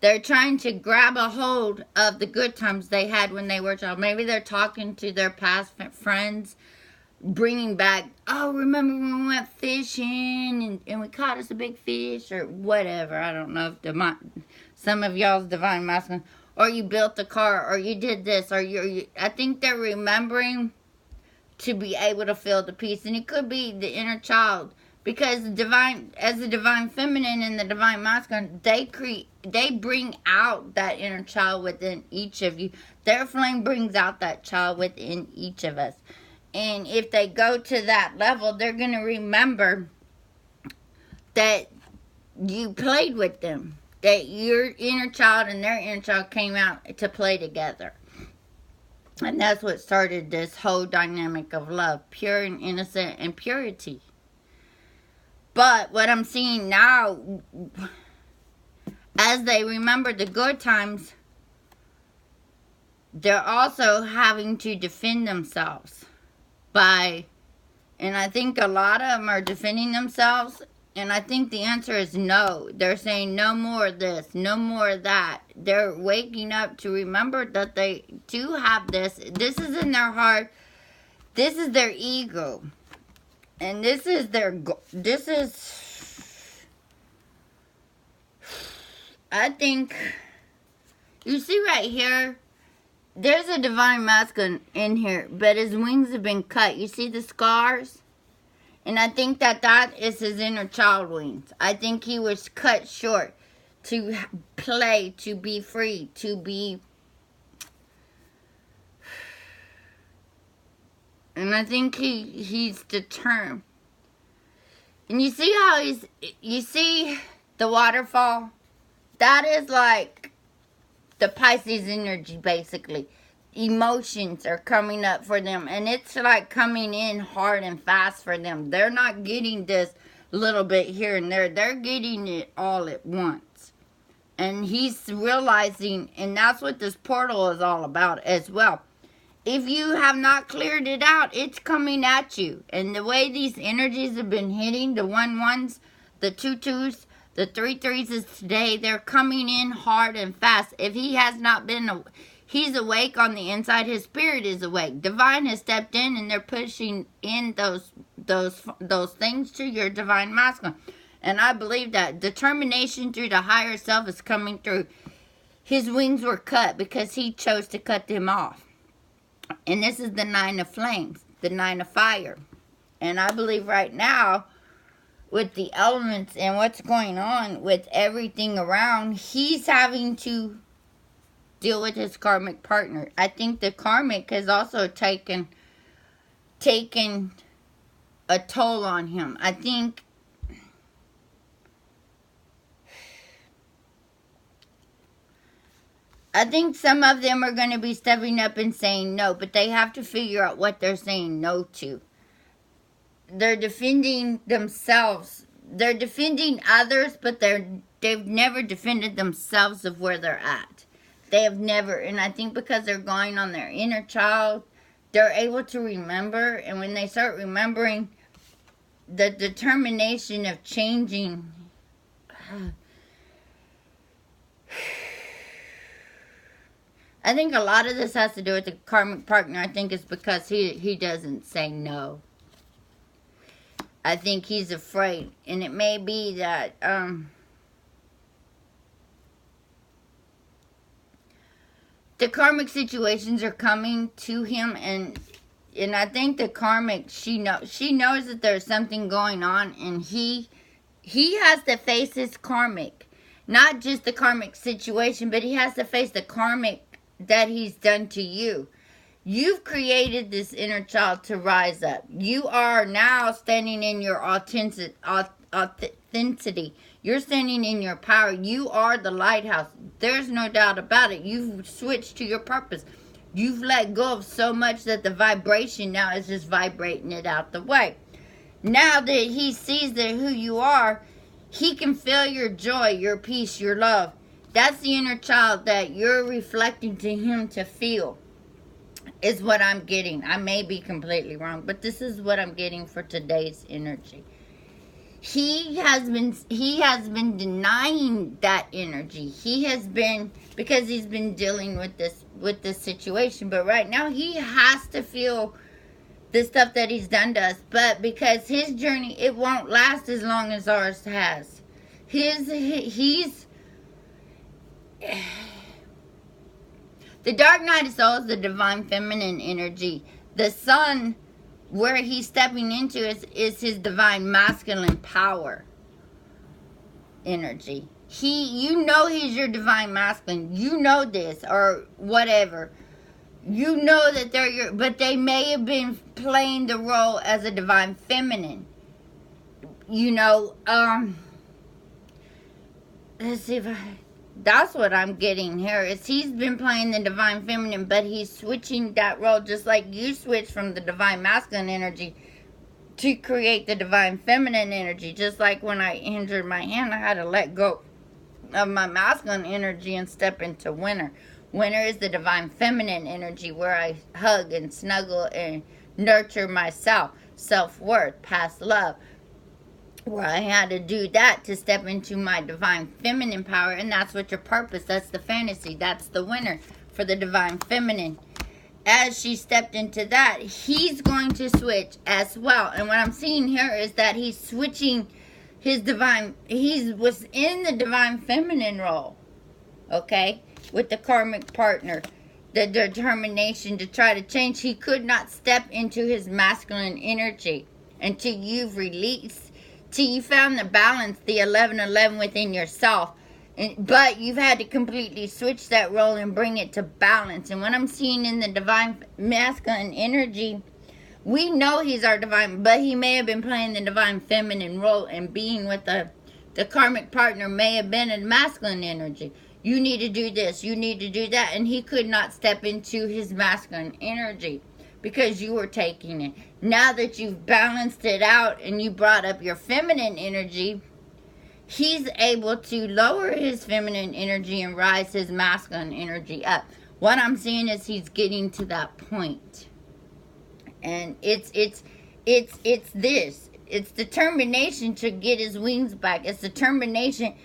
They're trying to grab a hold of the good times they had when they were a child. Maybe they're talking to their past friends, bringing back, oh, remember when we went fishing and we caught us a big fish or whatever. I don't know if some of y'all's divine masculine, or you built the car, or you did this, or I think they're remembering to be able to feel the peace. And it could be the inner child, because the divine feminine and the divine masculine, they bring out that inner child within each of you. Their flame brings out that child within each of us. And if they go to that level, they're going to remember that you played with them, that your inner child and their inner child came out to play together. And that's what started this whole dynamic of love, pure and innocent and purity. But what I'm seeing now, as they remember the good times, they're also having to defend themselves by, and I think a lot of them are defending themselves, and I think the answer is no. They're saying no more of this, no more of that. They're waking up to remember that they do have this. This is in their heart. This is their ego. And this is I think, you see right here, there's a divine masculine in here, but his wings have been cut. You see the scars? And I think that is his inner child wings. I think he was cut short to play, to be free, to be... And I think he's determined. And you see how you see the waterfall? That is like the Pisces energy, basically. Emotions are coming up for them, and it's like coming in hard and fast for them. They're not getting this little bit here and there. They're getting it all at once. And he's realizing, and that's what this portal is all about as well. If you have not cleared it out, it's coming at you. And the way these energies have been hitting, the 1-1s, the 2-2s, the 3-3s is today, they're coming in hard and fast. If he has not been, he's awake on the inside, his spirit is awake. Divine has stepped in, and they're pushing in those things to your divine masculine. And I believe that determination through the higher self is coming through. His wings were cut because he chose to cut them off. And this is the 9 of flames, the 9 of fire. And I believe right now, with the elements and what's going on with everything around, he's having to deal with his karmic partner. I think the karmic has also taken a toll on him. I think some of them are going to be stepping up and saying no, but they have to figure out what they're saying no to. They're defending themselves. They're defending others, but they've never defended themselves of where they're at. They have never, and I think because they're going on their inner child, they're able to remember, and when they start remembering, the determination of changing... I think a lot of this has to do with the karmic partner. I think it's because he doesn't say no. I think he's afraid. And it may be that the karmic situations are coming to him, and I think the karmic, she knows that there's something going on, and he has to face his karmic. not just the karmic situation, but he has to face the karmic that he's done to you. You've created this inner child to rise up. You are now standing in your authenticity. You're standing in your power. You are the lighthouse. There's no doubt about it. You've switched to your purpose. You've let go of so much that the vibration now is just vibrating it out the way. Now that he sees that who you are, he can feel your joy, your peace, your love. That's the inner child that you're reflecting to him to feel, is what I'm getting. I may be completely wrong, but this is what I'm getting for today's energy. He has been denying that energy. He has been, because he's been dealing with this situation, but right now he has to feel the stuff that he's done to us. But because his journey, it won't last as long as ours has. The dark night of soul is the divine feminine energy. The sun, where he's stepping into, is his divine masculine power energy. You know he's your divine masculine. You know this, or whatever. You know that they're your, but they may have been playing the role as a divine feminine. You know, let's see if that's what I'm getting here, is he's been playing the divine feminine, but he's switching that role, just like you switched from the divine masculine energy to create the divine feminine energy. Just like when I injured my hand, I had to let go of my masculine energy and step into winter. Winter is the divine feminine energy, where I hug and snuggle and nurture myself, self-worth, past love. Where I had to do that to step into my divine feminine power. And that's what your purpose, that's the fantasy, that's the winner for the divine feminine. As she stepped into that, he's going to switch as well. And what I'm seeing here is that he's switching his divine, he was in the divine feminine role, okay, with the karmic partner. The determination to try to change. He could not step into his masculine energy until you've released, till you found the balance, the 11-11 within yourself. But you've had to completely switch that role and bring it to balance. And what I'm seeing in the divine masculine energy, we know he's our divine, but he may have been playing the divine feminine role, and being with the karmic partner may have been a masculine energy. You need to do this, you need to do that. And he could not step into his masculine energy because you were taking it. Now that you've balanced it out and you brought up your feminine energy, he's able to lower his feminine energy and rise his masculine energy up. What I'm seeing is he's getting to that point. And it's this. It's determination to get his wings back. It's determination.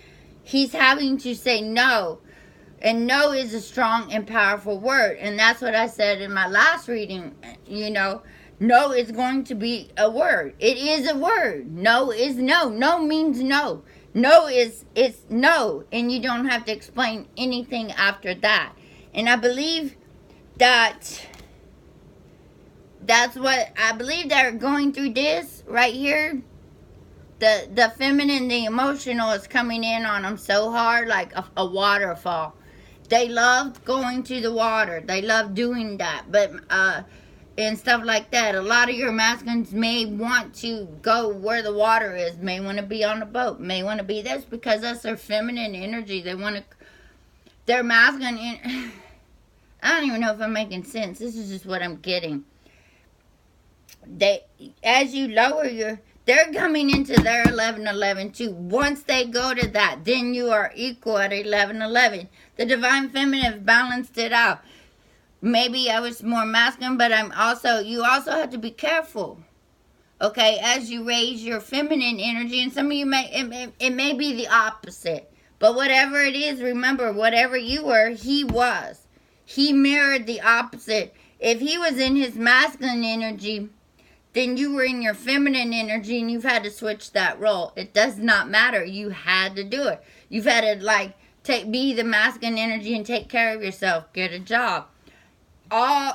He's having to say no. And no is a strong and powerful word. And that's what I said in my last reading. You know, no is going to be a word. It is a word. No is no. No means no. No is no. And you don't have to explain anything after that. And I believe that that's what I believe they're going through this right here. The feminine, the emotional is coming in on them so hard, like a waterfall. They love going to the water. They love doing that. But, and stuff like that. A lot of your masculines may want to go where the water is. May want to be on a boat. May want to be this, because that's their feminine energy. They want to, their masculine, I don't even know if I'm making sense. This is just what I'm getting. As you lower your, they're coming into their 11-11 too. Once they go to that, then you are equal at 11-11. The divine feminine balanced it out. Maybe I was more masculine, but you also have to be careful. Okay, as you raise your feminine energy, and some of you it may be the opposite. But whatever it is, remember, whatever you were, he was. He mirrored the opposite. If he was in his masculine energy, then you were in your feminine energy, and you've had to switch that role. It does not matter. You had to do it. You've had to be the masculine energy and take care of yourself. Get a job.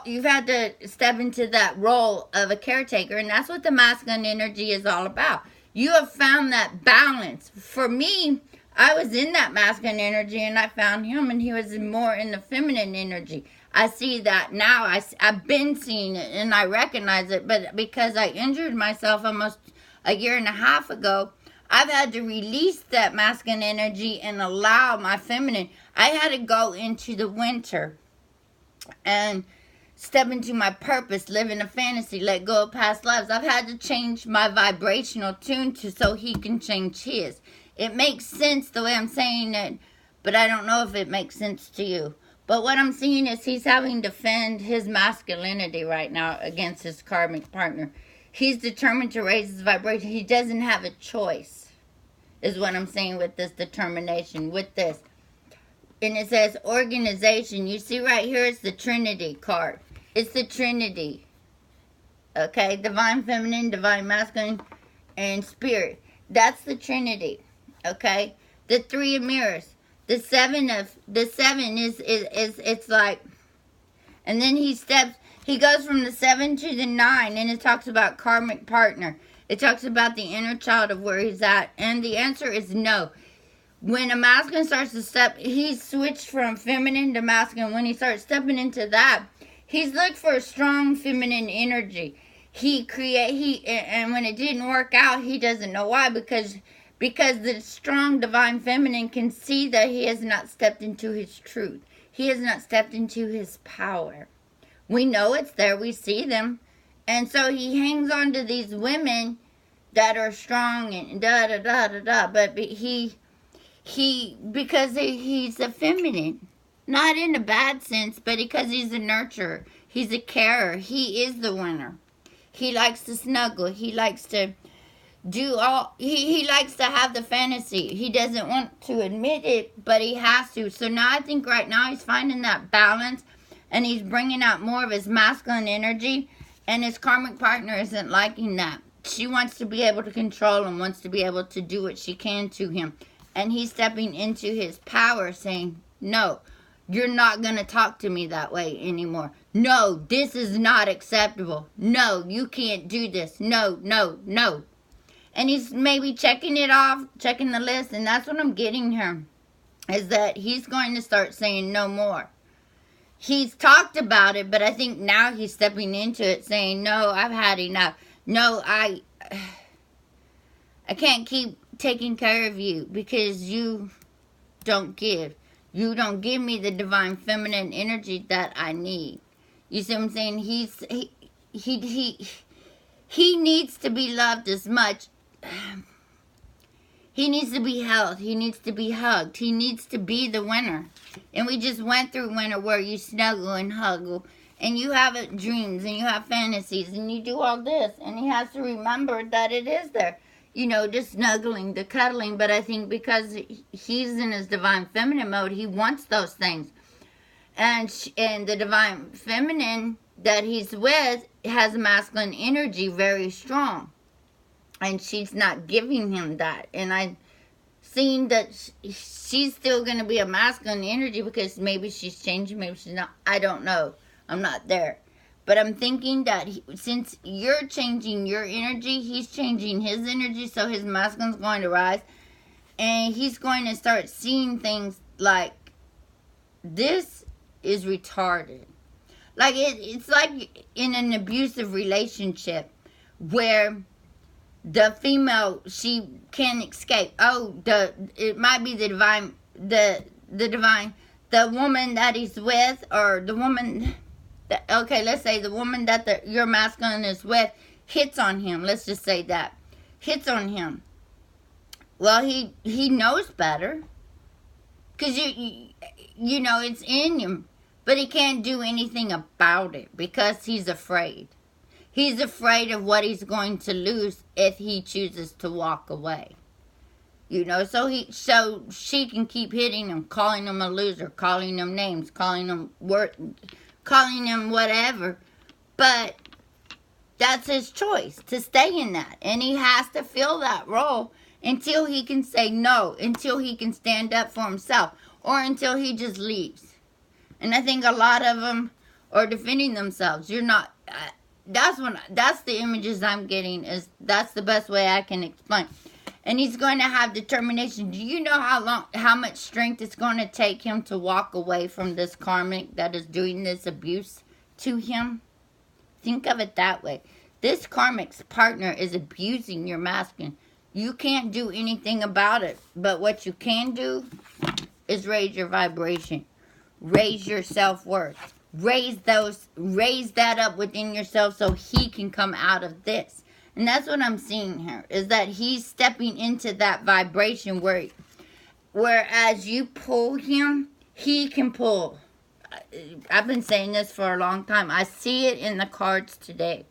You've had to step into that role of a caretaker, and that's what the masculine energy is all about. You have found that balance. For me, I was in that masculine energy and I found him and he was more in the feminine energy. I see that now. I've been seeing it and I recognize it, but because I injured myself almost a year and a half ago, I've had to release that masculine energy and allow my feminine. I had to go into the winter and step into my purpose, live in a fantasy, let go of past lives. I've had to change my vibrational tune so he can change his. It makes sense the way I'm saying it, but I don't know if it makes sense to you. But what I'm seeing is he's having to defend his masculinity right now against his karmic partner. He's determined to raise his vibration. He doesn't have a choice, is what I'm saying with this determination, with this. And it says organization. You see right here, it's the Trinity card. It's the Trinity. Okay, divine feminine, divine masculine, and spirit. That's the Trinity. Okay, the Three of Mirrors. The seven is it's like, and then he goes from the 7 to the 9, and it talks about karmic partner. It talks about the inner child of where he's at, and the answer is no. When a masculine starts to step, he's switched from feminine to masculine. When he starts stepping into that, he's looked for a strong feminine energy. And when it didn't work out, he doesn't know why, because the strong divine feminine can see that he has not stepped into his truth. He has not stepped into his power. We know it's there. We see them. And so he hangs on to these women that are strong and da-da-da-da-da. But because he's a feminine. Not in a bad sense, but because he's a nurturer. He's a carer. He is the winner. He likes to snuggle. He likes to he likes to have the fantasy. He doesn't want to admit it, but he has to. So now I think right now he's finding that balance, and he's bringing out more of his masculine energy, and his karmic partner isn't liking that. She wants to be able to control him, wants to be able to do what she can to him, and he's stepping into his power, saying, no, you're not going to talk to me that way anymore. No, this is not acceptable. No, you can't do this. No, no, no. And he's maybe checking it off, checking the list, and that's what I'm getting here, is that he's going to start saying no more. He's talked about it, but I think now he's stepping into it, saying, no, I've had enough. No, I can't keep taking care of you because you don't give. You don't give me the divine feminine energy that I need. You see what I'm saying? He needs to be loved as much. He needs to be held. He needs to be hugged. He needs to be the winner. And we just went through winter where you snuggle and huggle. And you have dreams and you have fantasies and you do all this. And he has to remember that it is there. You know, just snuggling, the cuddling. But I think because he's in his divine feminine mode, he wants those things. And the divine feminine that he's with has masculine energy very strong. And she's not giving him that. And I've seen that she's still going to be a masculine energy because maybe she's changing, maybe she's not. I don't know. I'm not there. But I'm thinking that since you're changing your energy, he's changing his energy, so his masculine's going to rise. And he's going to start seeing things like, this is retarded. Like, it's like in an abusive relationship where the female, she can't escape. Oh, it might be the divine, the woman that he's with, or the woman, okay, let's say the woman that your masculine is with hits on him. Let's just say that. Hits on him. Well, he knows better. Because, you know, it's in him. But he can't do anything about it because he's afraid. He's afraid of what he's going to lose if he chooses to walk away. You know, so she can keep hitting him, calling him a loser, calling him names, calling him whatever. But that's his choice to stay in that. And he has to fill that role until he can say no, until he can stand up for himself, or until he just leaves. And I think a lot of them are defending themselves. You're not... that's the images I'm getting. That's the best way I can explain. And he's going to have determination. Do you know how much strength it's going to take him to walk away from this karmic that is doing this abuse to him? Think of it that way. This karmic's partner is abusing your masculine. You can't do anything about it. But what you can do is raise your vibration. Raise your self-worth. Raise that up within yourself so he can come out of this. And that's what I'm seeing here, is that he's stepping into that vibration whereas you pull him, he can pull. I've been saying this for a long time. I see it in the cards today.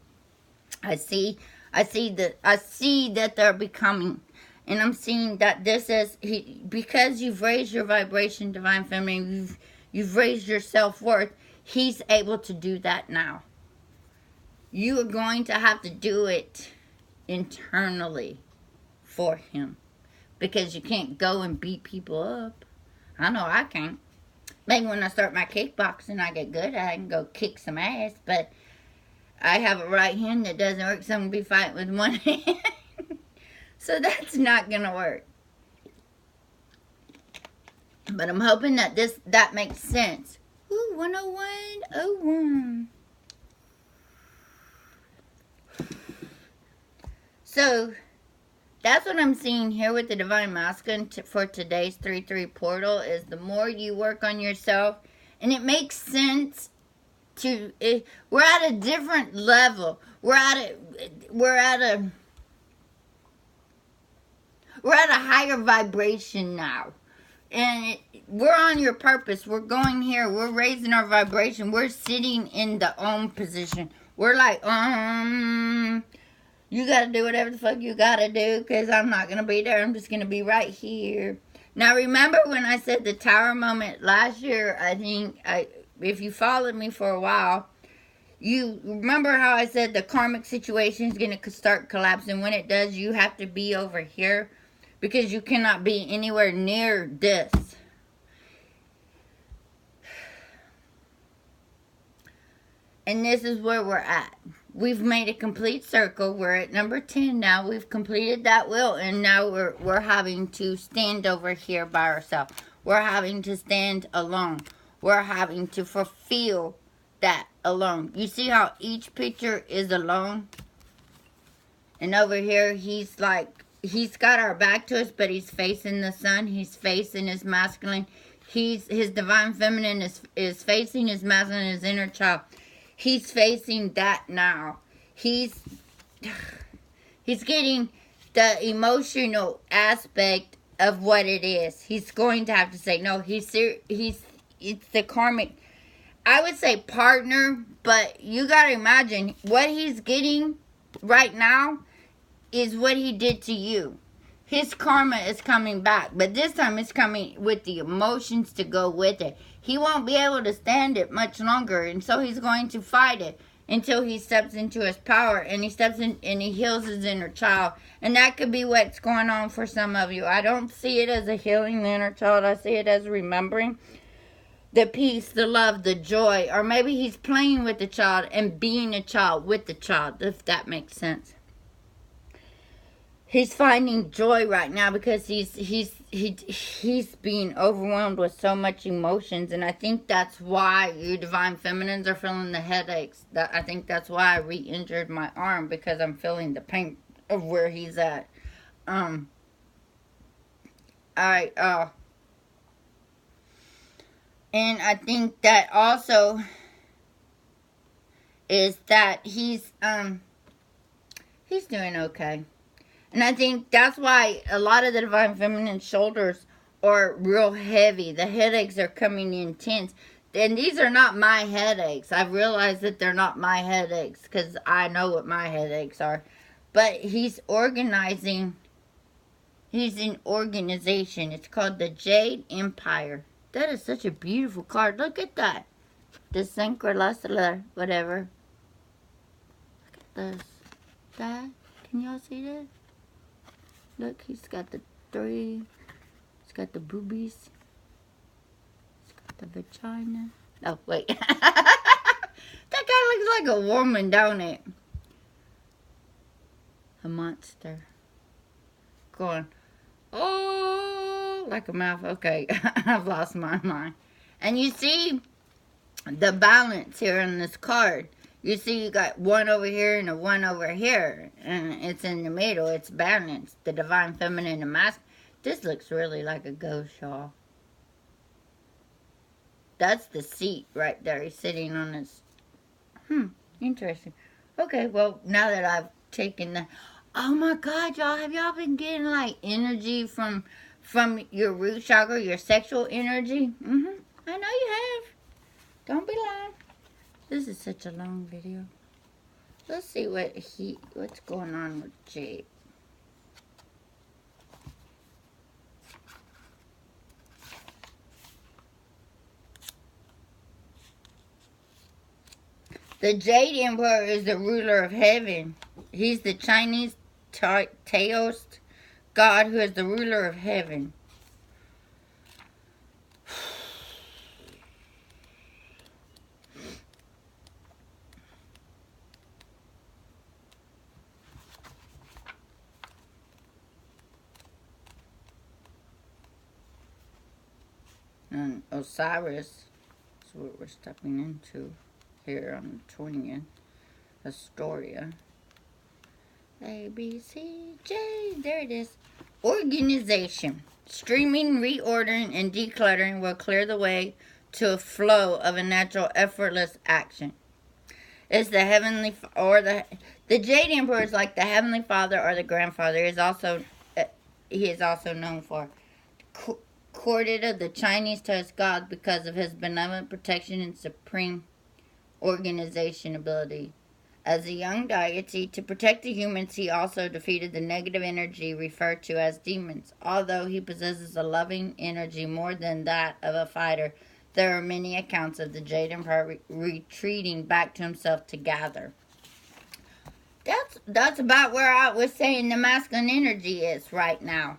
I see that they're becoming, and I'm seeing that this is because you've raised your vibration, Divine Feminine. You've raised your self-worth. He's able to do that now. You are going to have to do it internally for him, because you can't go and beat people up. I know I can't. Maybe when I start my kickboxing, I get good, I can go kick some ass, but I have a right hand that doesn't work, so I'm going to be fighting with one hand. So that's not going to work. But I'm hoping that that makes sense. Ooh, 10101. So, that's what I'm seeing here with the Divine Masculine for today's 3-3 portal, is the more you work on yourself, and it makes sense to, we're at a different level. We're at a higher vibration now. And we're on your purpose. We're going here. We're raising our vibration. We're sitting in the Om position. We're like, you got to do whatever the fuck you got to do, because I'm not going to be there. I'm just going to be right here. Now, remember when I said the tower moment last year? I think, if you followed me for a while, you remember how I said the karmic situation is going to start collapsing. When it does, you have to be over here, because you cannot be anywhere near this. And this is where we're at. We've made a complete circle. We're at number 10 now. We've completed that wheel, and now we're having to stand over here by ourselves. We're having to stand alone. We're having to fulfill that alone. You see how each picture is alone? And over here, he's got our back to us, but he's facing the sun. He's facing his masculine. His Divine Feminine is facing his masculine, his inner child. He's facing that now. He's getting the emotional aspect of what it is. He's going to have to say, no, it's the karmic, I would say partner, but you got to imagine what he's getting right now is what he did to you. His karma is coming back, but this time it's coming with the emotions to go with it. He won't be able to stand it much longer, and so he's going to fight it until he steps into his power, and he steps in and he heals his inner child. And that could be what's going on for some of you. I don't see it as a healing the inner child. I see it as remembering the peace, the love, the joy. Or maybe he's playing with the child and being a child with the child, if that makes sense. He's finding joy right now because he's being overwhelmed with so much emotions, and I think that's why you Divine Feminines are feeling the headaches. I think that's why I re-injured my arm, because I'm feeling the pain of where he's at. And I think that also is that he's doing okay. And I think that's why a lot of the Divine Feminine shoulders are real heavy. The headaches are coming intense. And these are not my headaches. I've realized that they're not my headaches, because I know what my headaches are. But he's organizing. He's in organization. It's called the Jade Empire. That is such a beautiful card. Look at that. The synchronicity, whatever. Look at this. That. Can y'all see that? Look, he's got the 3. He's got the boobies. He's got the vagina. Oh, wait. That guy looks like a woman, don't it? A monster. going, oh, like a mouth. Okay, I've lost my mind. And you see the balance here on this card. You see you got one over here and a one over here. And it's in the middle. It's balanced. The divine feminine and masculine. This looks really like a ghost, y'all. That's the seat right there. He's sitting on this. Interesting. Okay, well, now that I've taken the... Oh my God, y'all. Have y'all been getting like energy from your root chakra, your sexual energy? I know you have. Don't be lying. This is such a long video. Let's see what's going on with Jade. The Jade Emperor is the ruler of heaven. He's the Chinese Taoist god who is the ruler of heaven. And Osiris is what we're stepping into here on the 20th. Astoria. A, B, C, J. There it is. Organization. Streaming, reordering, and decluttering will clear the way to a flow of a natural, effortless action. It's the heavenly, or the Jade Emperor is like the heavenly father or the grandfather. He is also known for courted of the Chinese Taoist god because of his benevolent protection and supreme organization ability. As a young deity, to protect the humans, he also defeated the negative energy referred to as demons. Although he possesses a loving energy more than that of a fighter, there are many accounts of the Jade Emperor retreating back to himself to gather. That's about where I was saying the masculine energy is right now.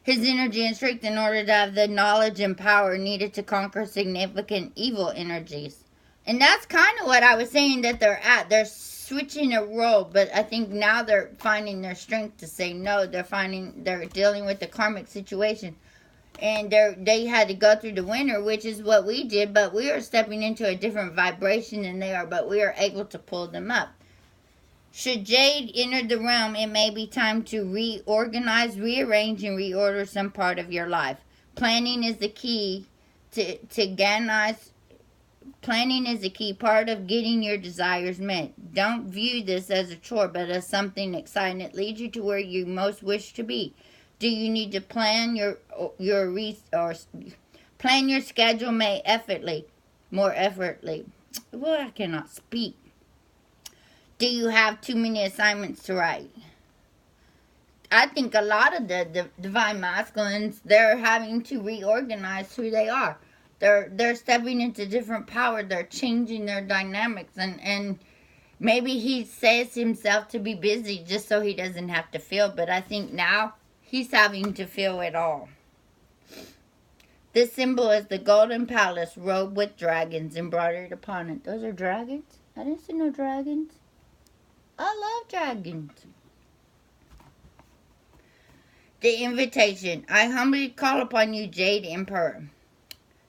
His energy and strength in order to have the knowledge and power needed to conquer significant evil energies. And that's kind of what I was saying that they're at. They're switching a role, but I think now they're finding their strength to say no. They're dealing with the karmic situation. And they had to go through the winter, which is what we did, but we are stepping into a different vibration than they are, but we are able to pull them up. Should Jade enter the realm, it may be time to reorganize, rearrange, and reorder some part of your life. Planning is the key Planning is a key part of getting your desires met. Don't view this as a chore, but as something exciting that leads you to where you most wish to be. Do you need to plan plan your schedule more effortlessly? Well, I cannot speak. Do you have too many assignments to write? I think a lot of the divine masculines, they're having to reorganize who they are. They're stepping into different power. They're changing their dynamics. And maybe he says himself to be busy just so he doesn't have to feel. But I think now he's having to feel it all. This symbol is the golden palace robed with dragons embroidered upon it. Those are dragons? I didn't see no dragons. I love dragons. The invitation. I humbly call upon you, Jade Emperor.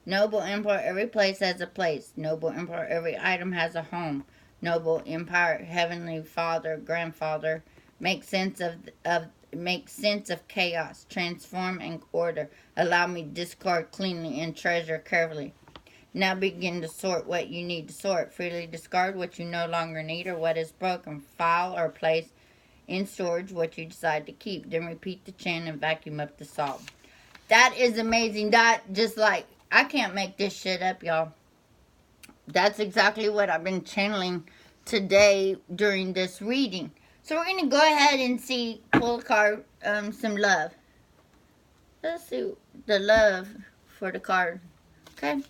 Noble Emperor, every place has a place. Noble Emperor, every item has a home. Noble Empire, Heavenly Father, Grandfather, make sense of chaos, transform and order. Allow me discard cleanly and treasure carefully. Now begin to sort what you need to sort. Freely discard what you no longer need or what is broken. File or place in storage what you decide to keep. Then repeat the chant and vacuum up the salt. That is amazing. That just like, I can't make this shit up, y'all. That's exactly what I've been channeling today during this reading. So we're going to go ahead and pull a card, some love. Let's see the love for the card. Okay.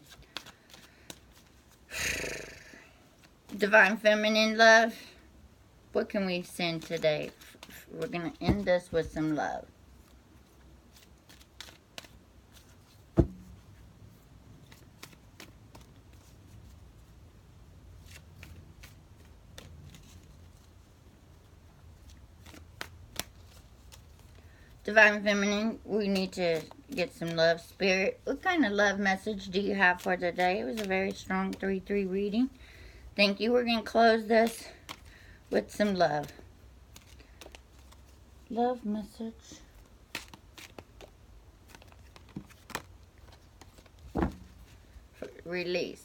Divine Feminine love. What can we send today? We're going to end this with some love. Divine Feminine, we need to get some love. Spirit, what kind of love message do you have for today? It was a very strong 3-3 reading. Thank you. We're going to close this with some love. Love message. Release.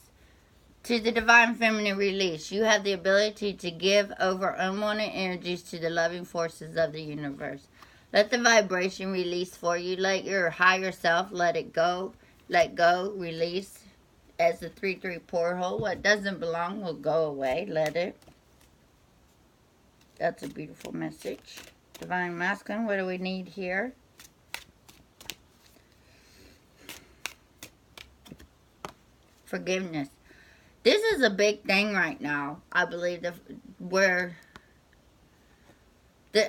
To the Divine Feminine, release. You have the ability to give over unwanted energies to the loving forces of the universe. Let the vibration release for you. Let your higher self let it go. Let go. Release. As the 3-3 portal, what doesn't belong will go away. Let it. That's a beautiful message. Divine Masculine, what do we need here? Forgiveness. This is a big thing right now. I believe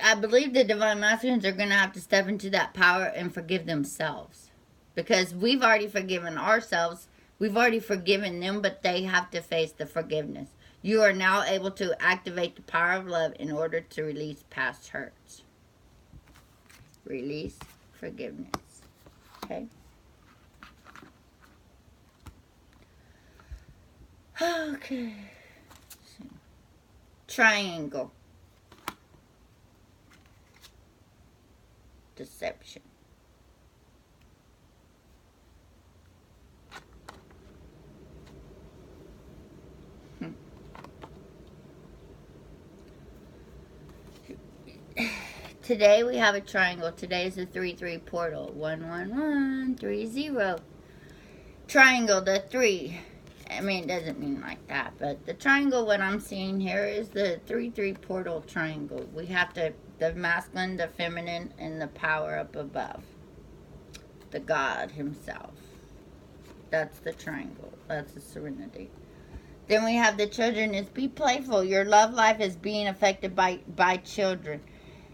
I believe the Divine Masculines are going to have to step into that power and forgive themselves. Because we've already forgiven ourselves. We've already forgiven them, but they have to face the forgiveness. You are now able to activate the power of love in order to release past hurts. Release forgiveness. Okay? Okay. Triangle. Deception. Today we have a triangle. Today is a 3-3 portal. 11130. Triangle, the 3. I mean, it doesn't mean like that, but the triangle, what I'm seeing here is the 3-3 portal triangle. We have the masculine, the feminine, and the power up above. The God himself. That's the triangle. That's the serenity. Then we have the children is be playful. Your love life is being affected by children.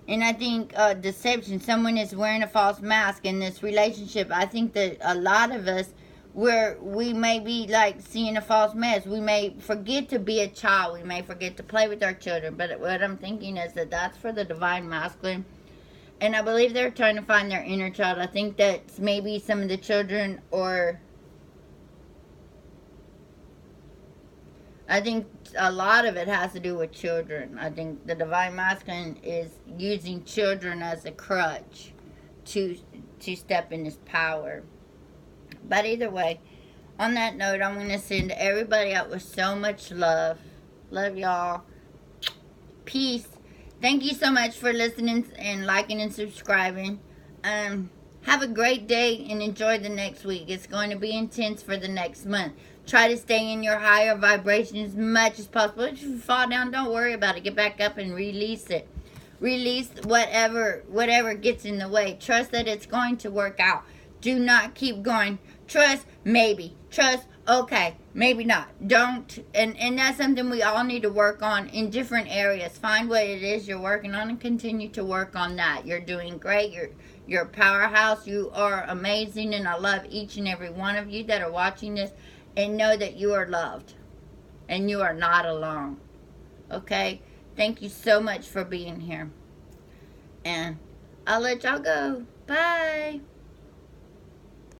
And I think deception, someone is wearing a false mask in this relationship. I think that a lot of us, we may be like seeing a false mask. We may forget to be a child. We may forget to play with our children. But what I'm thinking is that that's for the Divine Masculine. And I believe they're trying to find their inner child. I think that maybe some of the children, or I think a lot of it has to do with children. I think the Divine Masculine is using children as a crutch to step in his power. But either way, on that note, I'm going to send everybody out with so much love. Love y'all. Peace. Thank you so much for listening and liking and subscribing. Have a great day and enjoy the next week. It's going to be intense for the next month. Try to stay in your higher vibration as much as possible. If you fall down, don't worry about it. Get back up and release it. Release whatever gets in the way. Trust that it's going to work out. Do not keep going. Trust, maybe. Trust, okay, maybe not. Don't. And that's something we all need to work on in different areas. Find what it is you're working on and continue to work on that. You're doing great. You're a powerhouse. You are amazing. And I love each and every one of you that are watching this. And know that you are loved. And you are not alone. Okay? Thank you so much for being here. And I'll let y'all go. Bye.